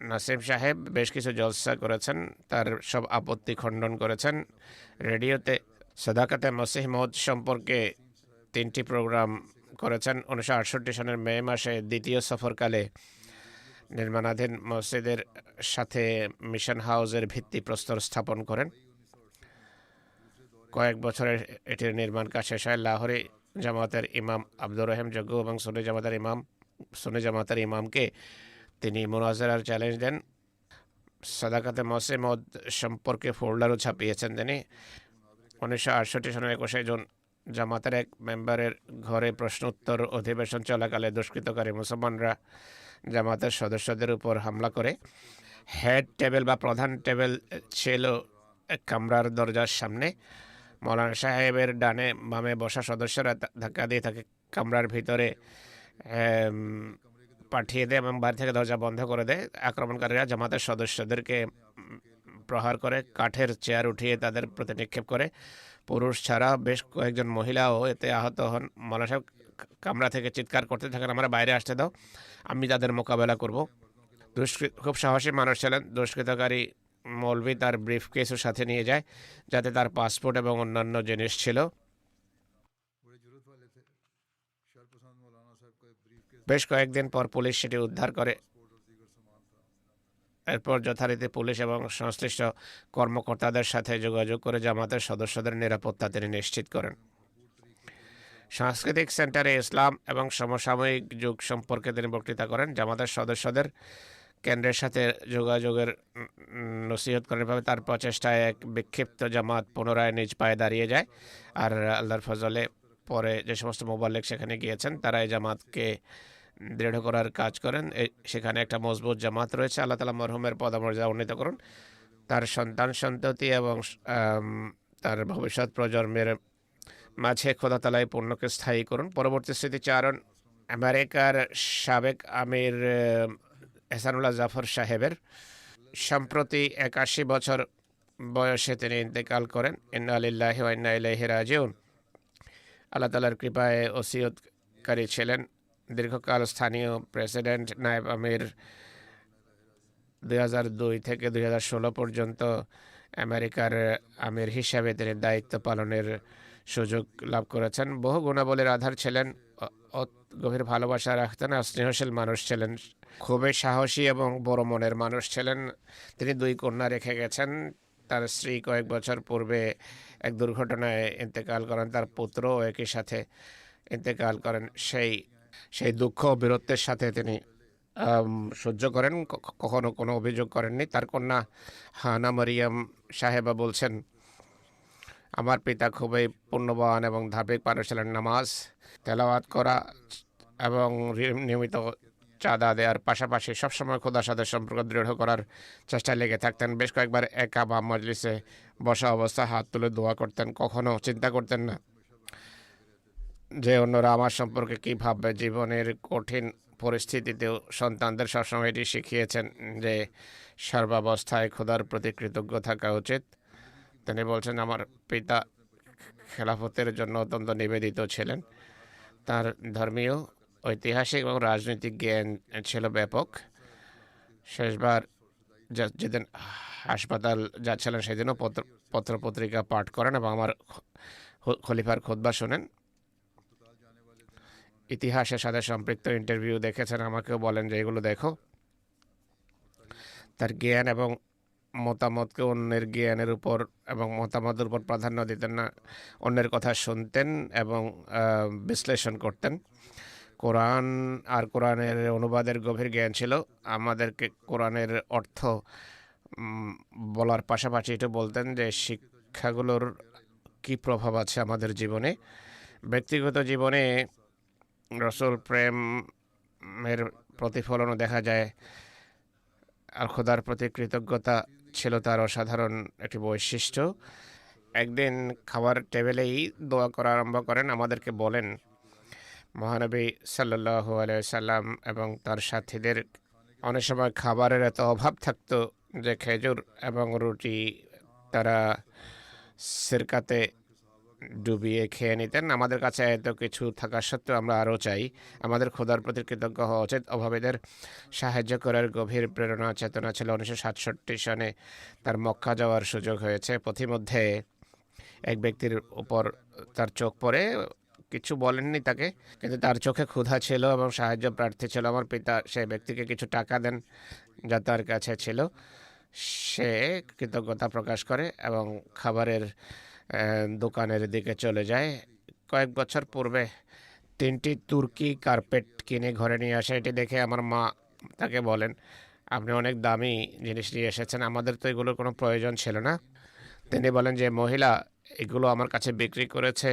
নাসিম সাহেব বেশ কিছু জলসা করেছেন, তার সব আপত্তি খণ্ডন করেছেন। রেডিওতে সাদাকাতে মসিহ মওদ সম্পর্কে 3টি প্রোগ্রাম করেছেন। 1968 সনের মে মাসে 2য় সফরকালে নির্মাণাধীন মসজিদের সাথে মিশন হাউসের ভিত্তিপ্রস্তর স্থাপন করেন। কয়েক বছরের এটির নির্মাণ কাজ শেষ হয়। লাহোরে জামাতের ইমাম আব্দুর রহিম জগ্গু এবং সুন্নি জামাতের ইমাম সুন্নি জামাতের ইমামকে তিনি মুনাজারার চ্যালেঞ্জ দেন। সাদাকাতে মসিহ মওদ সম্পর্কে ফোল্ডারও ছাপিয়েছেন তিনি। 1968 সনের 21 জুন জামাতের এক মেম্বারের ঘরে প্রশ্নোত্তর অধিবেশন চলাকালে দুষ্কৃতকারী মুসলমানরা জামাতের সদস্যদের উপর হামলা করে। হেড টেবিল বা প্রধান টেবিল ছিল কামরার দরজার সামনে। মৌলানা সাহেবের ডানে বামে বসা সদস্যরা ধাক্কা দিয়ে তাকে কামরার ভিতরে পাঠিয়ে দেয় এবং বাইরে থেকে দরজা বন্ধ করে দেয়। আক্রমণকারীরা জামাতের সদস্যদেরকে প্রহার করে, কাঠের চেয়ার উঠিয়ে তাদের প্রতি নিক্ষেপ করে। পুরুষ ছাড়া বেশ কয়েকজন মহিলাও এতে আহত হন। মৌলানা সাহেব কামরা থেকে চিৎকার করতে থাকেন, আমরা বাইরে আসতে দাও, আমি তাদের মোকাবেলা করব। খুব সাহসী মানুষ ছিলেন। দুষ্কৃতকারী মৌলভী তার ব্রিফ কেসও সাথে নিয়ে যায়, যাতে তার পাসপোর্ট এবং অন্যান্য জিনিস ছিল। বেশ কয়েকদিন পর পুলিশ সেটি উদ্ধার করে। এরপর যথারীতি পুলিশ এবং সংশ্লিষ্ট কর্মকর্তাদের সাথে যোগাযোগ করে জামাতের সদস্যদের নিরাপত্তা তিনি নিশ্চিত করেন। সাংস্কৃতিক সেন্টারে ইসলাম এবং সমসাময়িক যুগ সম্পর্কে তিনি বক্তৃতা করেন। জামাতের সদস্যদের কেন্দ্রের সাথে যোগাযোগের নসিহত করেন। এভাবে তার প্রচেষ্টায় এক বিক্ষিপ্ত জামাত পুনরায় নিজ পায়ে দাঁড়িয়ে যায়। আর আল্লাহর ফজলে পরে যে সমস্ত মোবাল্লিগ সেখানে গিয়েছেন তারা এই জামাতকে দৃঢ় করার কাজ করেন। সেখানে একটা মজবুত জামাত রয়েছে। আল্লাহ তাআলা মরহুমের পদমর্যাদা উন্নীত করুন, তার সন্তান সন্ততি এবং তার ভবিষ্যৎ প্রজন্মের মাঝে খোদা তাআলা এই পুণ্যকে স্থায়ী করুন। পরবর্তী স্মৃতিচারণ আমেরিকার সাবেক আমির এহসানুল্লাহ জাফর সাহেবের। সম্প্রতি 81 বছর বয়সে তিনি ইন্তেকাল করেন। ইন্না লিল্লাহি ওয়া ইন্না ইলাইহি রাজিউন। আল্লাহ তাআলার কৃপায় ওসিয়তকারী ছিলেন। দীর্ঘকাল স্থানীয় প্রেসিডেন্ট, নায়েব আমির, 2002 থেকে 2016 পর্যন্ত আমেরিকার আমির হিসাবে তিনি দায়িত্ব পালনের সুযোগ লাভ করেছেন। বহু গুণাবলীর আধার ছিলেন, গভীর ভালোবাসা রাখতেন, আর স্নেহশীল মানুষ ছিলেন। খুবই সাহসী এবং বড় মনের মানুষ ছিলেন। তিনি 2 কন্যা রেখে গেছেন। তার স্ত্রী কয়েক বছর পূর্বে এক দুর্ঘটনায় ইন্তেকাল করেন। তার পুত্রও একই সাথে ইন্তেকাল করেন। সেই দুঃখ বীরত্বের সাথে তিনি সহ্য করেন, কখনো কোনো অভিযোগ করেননি। তার কন্যা হানা মারিয়াম সাহেবা বলছেন, আমার পিতা খুবই পুণ্যবান এবং ধার্মিক মানুষ ছিলেন। নামাজ তেলাওয়াত করা এবং নিয়মিত চাঁদা দেওয়ার পাশাপাশি সবসময় খোদার সাথে সম্পর্ক দৃঢ় করার চেষ্টায় লেগে থাকতেন। বেশ কয়েকবার একা বা মজলিসে বসা অবস্থা হাত তুলে দোয়া করতেন। কখনো চিন্তা করতেন না যে অন্যরা আমার সম্পর্কে কী ভাববে। জীবনের কঠিন পরিস্থিতিতেও সন্তানদের সবসময় এটি শিখিয়েছেন যে সর্বাবস্থায় খোদার প্রতি কৃতজ্ঞ থাকা উচিত। তিনি বলছেন, আমার পিতা খেলাফতের জন্য অত্যন্ত নিবেদিত ছিলেন। তার ধর্মীয়, ঐতিহাসিক এবং রাজনৈতিক জ্ঞান ছিল ব্যাপক। শেষবার যেদিন হাসপাতাল যাচ্ছিলেন সেদিনও পত্রপত্রিকা পাঠ করেন এবং আমার খলিফার খুতবা শোনেন। ইতিহাসের সাথে সম্পৃক্ত ইন্টারভিউ দেখেছেন, আমাকেও বলেন যে এগুলো দেখো। তার জ্ঞান এবং মতামতকে অন্যের জ্ঞানের উপর এবং মতামতের উপর প্রাধান্য দিতেন না। অন্যের কথা শুনতেন এবং বিশ্লেষণ করতেন। কোরআন আর কোরআনের অনুবাদের গভীর জ্ঞান ছিল। আমাদেরকে কোরআনের অর্থ বলার পাশাপাশি এটা বলতেন যে শিক্ষাগুলোর কী প্রভাব আছে আমাদের জীবনে। ব্যক্তিগত জীবনে রসুল প্রেমের প্রতিফলনও দেখা যায়, আর খোদার প্রতি কৃতজ্ঞতা ছিল তার অসাধারণ একটি বৈশিষ্ট্য। একদিন খাবার টেবিলেই দোয়া করা আরম্ভ করেন। আমাদেরকে বলেন, মহানবী সাল্লাল্লাহু আলাইহি সাল্লাম এবং তার সাথীদের অনেক সময় খাবারের এত অভাব থাকতো যে খেজুর এবং রুটি তারা সিরকাতে ডুবিয়ে খেয়ে নিতেন। আমাদের কাছে এত কিছু থাকা সত্ত্বেও আমরা আরও চাই। আমাদের খোদার প্রতি কৃতজ্ঞ হওয়া উচিত। অভাবীদের সাহায্য করার গভীর প্রেরণা চেতনা ছিল। 1967 সনে তার মক্কা যাওয়ার সুযোগ হয়েছে। পথিমধ্যে এক ব্যক্তির উপর তার চোখ পড়ে। কিছু বলেননি তাকে, কিন্তু তার চোখে ক্ষুধা ছিল এবং সাহায্য প্রার্থী ছিল। আমার পিতা সেই ব্যক্তিকে কিছু টাকা দেন যা তার কাছে ছিল। সে কৃতজ্ঞতা প্রকাশ করে এবং খাবারের দোকানের দিকে চলে যায়। কয়েক বছর পূর্বে 3টি তুর্কি কার্পেট কিনে ঘরে নিয়ে আসে। এটি দেখে আমার মা তাকে বলেন, আপনি অনেক দামি জিনিস নিয়ে এসেছেন, আমাদের তো এগুলোর কোনো প্রয়োজন ছিল না। তিনি বলেন যে মহিলা এগুলো আমার কাছে বিক্রি করেছে,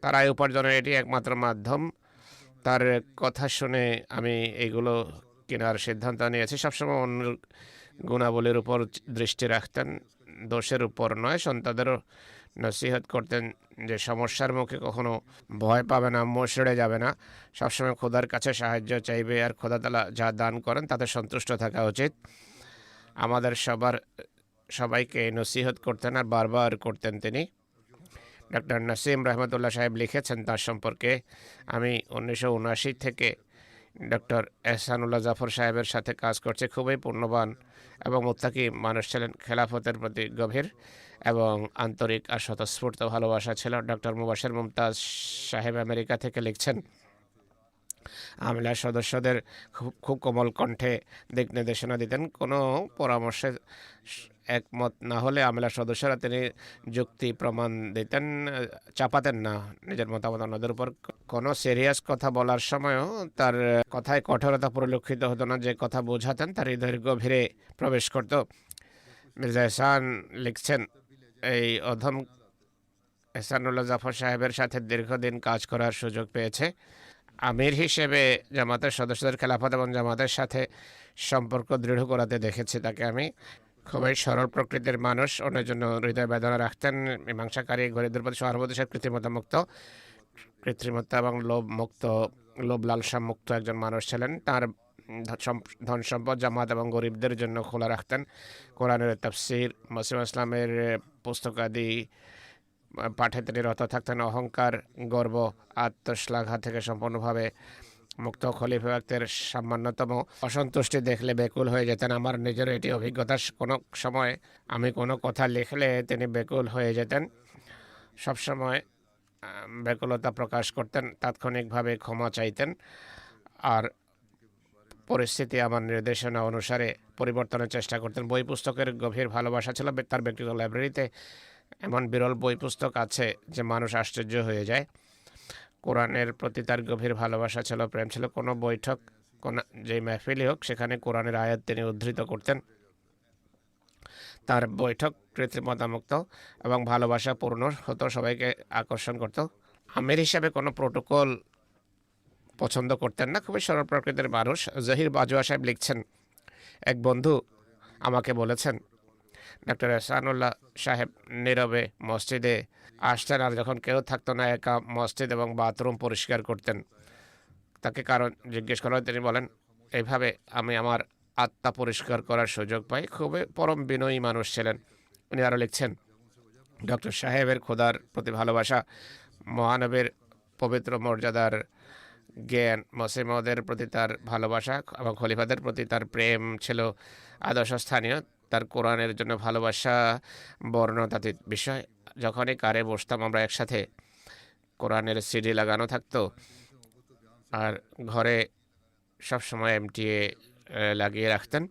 তার আয় উপার্জনের এটি একমাত্র মাধ্যম। তার কথা শুনে আমি এগুলো কেনার সিদ্ধান্ত নিয়েছি। সবসময় অন্য গুণাবলীর উপর দৃষ্টি রাখতেন, দোষের উপর নয়। সন্তানদেরও নসিহত করতেন যে সমস্যার মুখে কখনো ভয় পাবে না, মশড়ে যাবে না, সবসময় খোদার কাছে সাহায্য চাইবে, আর খোদা তাআলা যা দান করেন তাতে সন্তুষ্ট থাকা উচিত। আমাদের সবাইকে নসিহত করতেন আর বারবার করতেন তিনি। ডক্টর নাসিম রহমতুল্লাহ সাহেব লিখেছেন তার সম্পর্কে, আমি 1979 থেকে ডক্টর এহসানুল্লাহ জাফর সাহেবের সাথে কাজ করছি। খুবই পূর্ণবান এবং মুত্তাকি মানুষ ছিলেন। খেলাফতের প্রতি গভীর এবং আন্তরিক আর স্বতঃস্ফূর্ত ভালোবাসা ছিল। ডক্টর মুবাশির মুমতাজ সাহেব আমেরিকা থেকে লিখছেন, আমলার সদস্যদের খুব কোমল কণ্ঠে দিক নির্দেশনা দিতেন। কোনো পরামর্শে একমত না হলে আমলার সদস্যরা তিনি যুক্তি প্রমাণ দিতেন, চাপাতেন না নিজের মতামত অন্যদের উপর। কোনো সিরিয়াস কথা বলার সময়ও তার কথায় কঠোরতা পরিলক্ষিত হতো না। যে কথা বোঝাতেন তার হৃদয়ের গভীরে প্রবেশ করত। মির্জা এহসান লিখছেন, এই অধম এহসানুল্লাহ জাফর সাহেবের সাথে দীর্ঘদিন কাজ করার সুযোগ পেয়েছে। আমির হিসেবে জামাতের সদস্যদের খেলাফত এবং জামাতের সাথে সম্পর্ক দৃঢ় করাতে দেখেছি তাকে আমি। খুবই সরল প্রকৃতির মানুষ, অন্যের জন্য হৃদয় বেদনা রাখতেন, মীমাংসাকারী, গরিবদের প্রতি সহানুভূতিশীল, কৃত্রিমতা এবং লোভ লালসা মুক্ত একজন মানুষ ছিলেন। তার ধন সম্পদ জামাত এবং গরিবদের জন্য খোলা রাখতেন। কোরআনের তাফসীর, মুসলিম ইসলামের পুস্তকাদি পাঠে তিনি রত থাকতেন। অহংকার, গর্ব, আত্মশ্লাঘা থেকে সম্পূর্ণভাবে মুক্ত। খলিফা ব্যক্তির সামান্যতম অসন্তুষ্টি দেখলে বেকুল হয়ে যেতেন। আমার নিজের এটি অভিজ্ঞতা। কোনো সময় আমি কোনো কথা লিখলে তিনি বেকুল হয়ে যেতেন, সবসময় ব্যাকুলতা প্রকাশ করতেন, তাৎক্ষণিকভাবে ক্ষমা চাইতেন, আর পরিস্থিতি আমার নির্দেশনা অনুসারে পরিবর্তনের চেষ্টা করতেন। বই পুস্তকের গভীর ভালোবাসা ছিল তার ব্যক্তিগত লাইব্রেরিতে। এমন বিরল বই পুস্তক আছে যে মানুষ আশ্চর্য হয়ে যায়। কোরআনের প্রতি তার গভীর ভালোবাসা ছিল, প্রেম ছিল। কোনো বৈঠক, যে মাহফিলই হোক, সেখানে কোরআনের আয়াত তিনি উদ্ধৃত করতেন। তার বৈঠক কৃত্রিমতামুক্ত এবং ভালোবাসাপূর্ণ হতো, সবাইকে আকর্ষণ করত। আমির হিসাবে কোনো প্রোটোকল পছন্দ করতেন না, খুবই সরল প্রকৃতির মানুষ। জহির বাজওয়া সাহেব লিখছেন, এক বন্ধু আমাকে বলেছেন ডক্টর এহসানুল্লাহ সাহেব নীরবে মসজিদে আসতেন, আর যখন কেউ থাকতো না একা মসজিদ এবং বাথরুম পরিষ্কার করতেন। তাকে কারণ জিজ্ঞেস করা, তিনি বলেন, এইভাবে আমি আমার আত্মা পরিষ্কার করার সুযোগ পাই। খুবই পরম বিনয়ী মানুষ ছিলেন। উনি আরও লিখছেন, ডক্টর সাহেবের খোদার প্রতি ভালোবাসা, মহানবীর পবিত্র মর্যাদার জ্ঞান, মুসলিমদের প্রতি তার ভালোবাসা এবং খলিফাদের প্রতি তার প্রেম ছিল আদর্শস্থানীয়। তার কোরআনের জন্য ভালোবাসা বর্ণনাতীত বিষয়। যখনই কারে বসতাম আমরা একসাথে, কোরআনের সিডি লাগানো থাকতো, আর ঘরে সবসময় এমটিএ লাগিয়ে রাখতেন।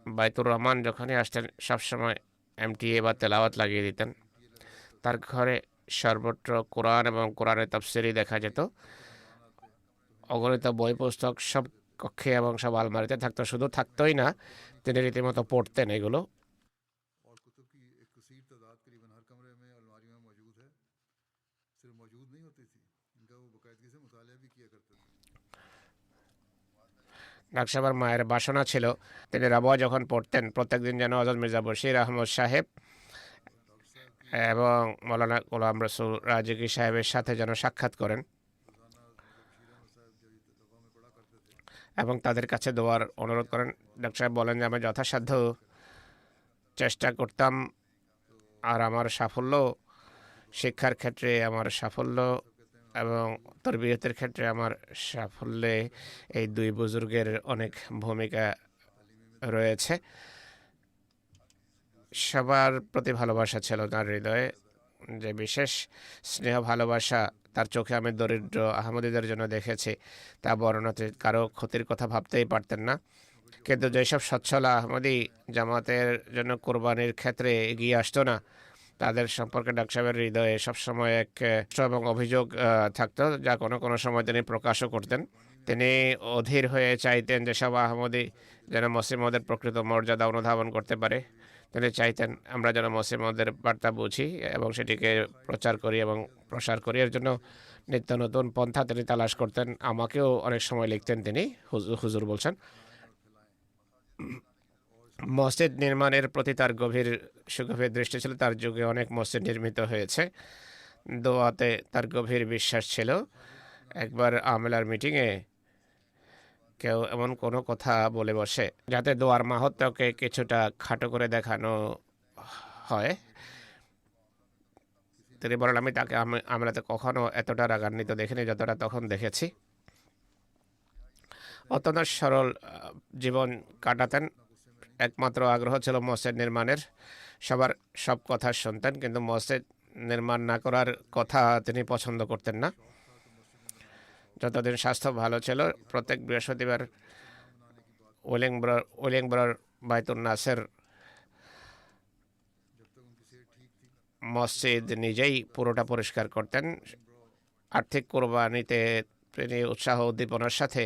বাইতুর রহমান যখনই আসতেন সবসময় এমটিএ বা তেলাওয়াত লাগিয়ে দিতেন। তার ঘরে সর্বত্র কোরআন এবং কোরআনের তাফসীরই দেখা যেত। অগণিত বই পুস্তক সব কক্ষে এবং সব আলমারিতে থাকতো। শুধু থাকতোই না, তিনি রীতিমতো পড়তেন এগুলো। ডাকসাবার মায়ের বাসনা ছিল তিনি রাবুয়া যখন পড়তেন প্রত্যেকদিন যেন হযরত মির্জা বশির আহমদ সাহেব এবং মৌলানা গোলাম রসুল রাজিকি সাহেবের সাথে যেন সাক্ষাৎ করেন এবং তাদের কাছে দোয়ার অনুরোধ করেন। ডাক্তার সাহেব বলেন যে আমি যথাসাধ্য চেষ্টা করতাম, আর আমার সাফল্য, শিক্ষার ক্ষেত্রে আমার সাফল্য এবং তরবিয়তের ক্ষেত্রে আমার সাফল্যে এই দুই বুজুর্গের অনেক ভূমিকা রয়েছে। সবার প্রতি ভালোবাসা ছিল তার হৃদয়ে, যে বিশেষ স্নেহ ভালোবাসা তার চোখে আমি দরিদ্র আহমদীদের জন্য দেখেছি, তা বর্ণনাতে কারো ক্ষতির কথা ভাবতেই পারতেন না। কিন্তু যেসব সচ্ছল আহমদী জামাতের জন্য কোরবানির ক্ষেত্রে এগিয়ে আসতো না, তাদের সম্পর্কে ডাক্তার সাহেবের হৃদয়ে সবসময় এক এবং অভিযোগ থাকতো, যা কোনো কোনো সময় তিনি প্রকাশও করতেন। তিনি অধীর হয়ে চাইতেন যে সব আহমদি যেন মসিহ মউদের প্রকৃত মর্যাদা অনুধাবন করতে পারে। তিনি চাইতেন আমরা যেন মসিহ মউদের বার্তা বুঝি এবং সেটিকে প্রচার করি এবং প্রসার করি। এর জন্য নিত্য নতুন পন্থা তিনি তালাশ করতেন। আমাকেও অনেক সময় লিখতেন তিনি। হুজুর বলছেন, মসজিদ নির্মাণের প্রতি তার সুগভীর দৃষ্টি ছিল। তার যুগে অনেক মসজিদ নির্মিত হয়েছে। দোয়াতে তার গভীর বিশ্বাস ছিল। একবার আমেলার মিটিংয়ে কেউ এমন কোনো কথা বলে বসে যাতে দোয়ার মাহাত্ম্যকে কিছুটা খাটো করে দেখানো হয়। তিনি বলেন, আমি তাকে আমলাতে কখনো এতটা রাগান্বিত দেখিনি যতটা তখন দেখেছি। অত্যন্ত সরল জীবন কাটাতেন। একমাত্র আগ্রহ ছিল মসজিদ নির্মাণের। সবার সব কথা শুনতেন, কিন্তু মসজিদ নির্মাণ না করার কথা তিনি পছন্দ করতেন না। যতদিন স্বাস্থ্য ভালো ছিল, প্রত্যেক বৃহস্পতিবার ওয়েলিংবরার বাইতুল নাসের মসজিদ নিজেই পুরোটা পরিষ্কার করতেন। আর্থিক কোরবানিতে তিনি উৎসাহ উদ্দীপনার সাথে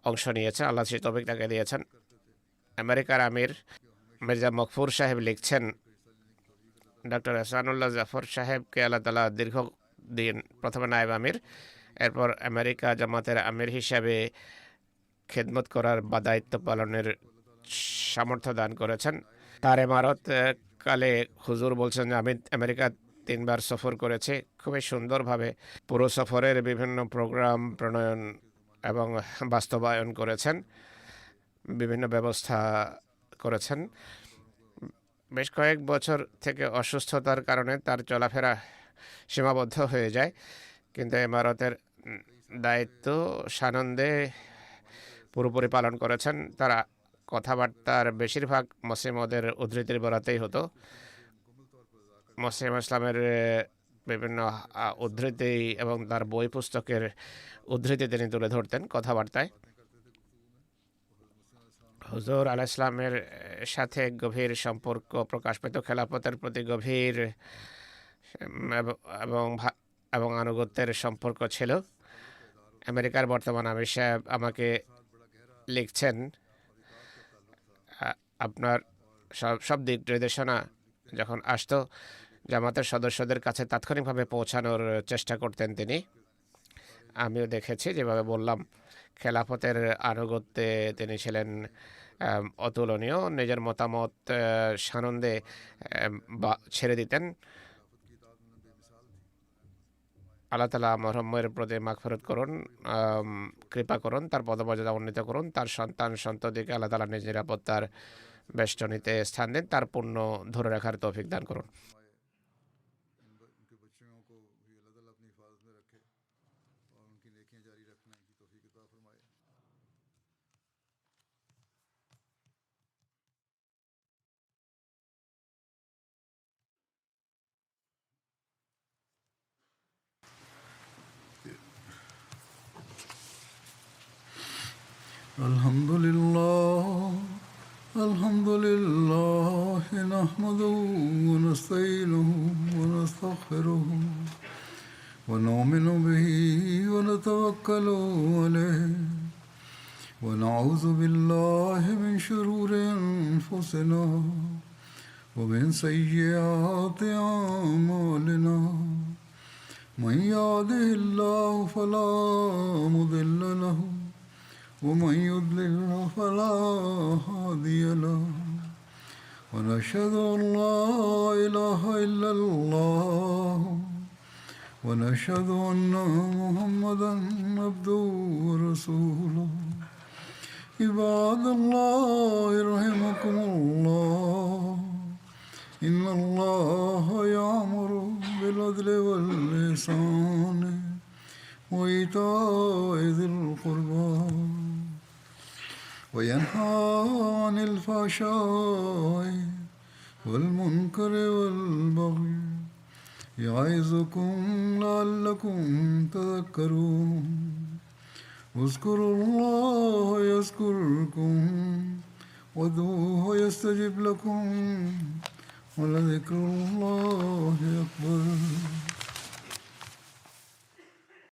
অংশ নিয়েছেন। আল্লাহ সেই তৌফিক তাকে দিয়েছেন। আমেরিকার আমির মির্জা মকফুর সাহেব লিখছেন, ডক্টর এহসানুল্লাহ জাফর সাহেবকে আল্লাহ তাআলা দীর্ঘদিন প্রথমে নায়েব আমির, এরপর আমেরিকা জামাতের আমির হিসাবে খেদমত করার বা দায়িত্ব পালনের সামর্থ্য দান করেছেন। তার ইমারত কালে হুজুর বলছেন যে আমি আমেরিকা 3 বার সফর করেছি। খুবই সুন্দরভাবে পুরো সফরের বিভিন্ন প্রোগ্রাম প্রণয়ন এবং বাস্তবায়ন করেছেন, বিভিন্ন ব্যবস্থা করেছেন। বেশ কয়েক বছর থেকে অসুস্থতার কারণে তার চলাফেরা সীমাবদ্ধ হয়ে যায়, কিন্তু ইমারতের দায়িত্ব সানন্দে পুরোপুরি পালন করেছেন। তারা কথাবার্তার বেশিরভাগ মসিহ মউদের উদ্ধৃতির বরাতেই হতো। মসিহ ইসলামের বিভিন্ন উদ্ধৃতি এবং তার বই পুস্তকের উদ্ধৃতি তিনি তুলে ধরতেন কথাবার্তায়। হুজুর আলাইহিস সালামের সাথে গভীর সম্পর্ক প্রকাশ পেত। খেলাফতের প্রতি গভীর এবং আনুগত্যের সম্পর্ক ছিল। আমেরিকার বর্তমান আমির সাহেব আমাকে লিখছেন, আপনার সব দিক নির্দেশনা যখন আসতো জামাতের সদস্যদের কাছে তাৎক্ষণিকভাবে পৌঁছানোর চেষ্টা করতেন তিনি। আমিও দেখেছি, যেভাবে বললাম, খেলাফতের আনুগত্যে তিনি ছিলেন অতুলনীয়। নিজের মতামত সানন্দে ছেড়ে দিতেন। আল্লাহ তাআলা মরহুমের প্রতি মাগফিরাত করুন, কৃপা করুন, তার পদমর্যাদা উন্নীত করুন। তার সন্তান সন্ততিকে আল্লাহ তাআলা নিজ নিরাপত্তার বেষ্টনীতে স্থান দেন, তার পুণ্য ধরে রাখার তৌফিক দান করুন। الحمد لله نحمده ونستعينه ونستغفره ونؤمن به ونتوكل عليه ونعوذ بالله من شرور أنفسنا ومن سيئات أعمالنا من يهده الله فلا مضل له ومن يضلل فلا هادي له ونشهد أن لا إله إلا الله ونشهد أن محمدا عبده ورسوله عباد الله رحمكم الله إن الله يأمر بالعدل والإحسان وإيتاء ذي القربى وينهى عن الفحشاء والمنكر والبغي يعظكم لعلكم تذكرون اذكروا الله يذكركم وادعوه يستجب لكم ولذكر الله أكبر.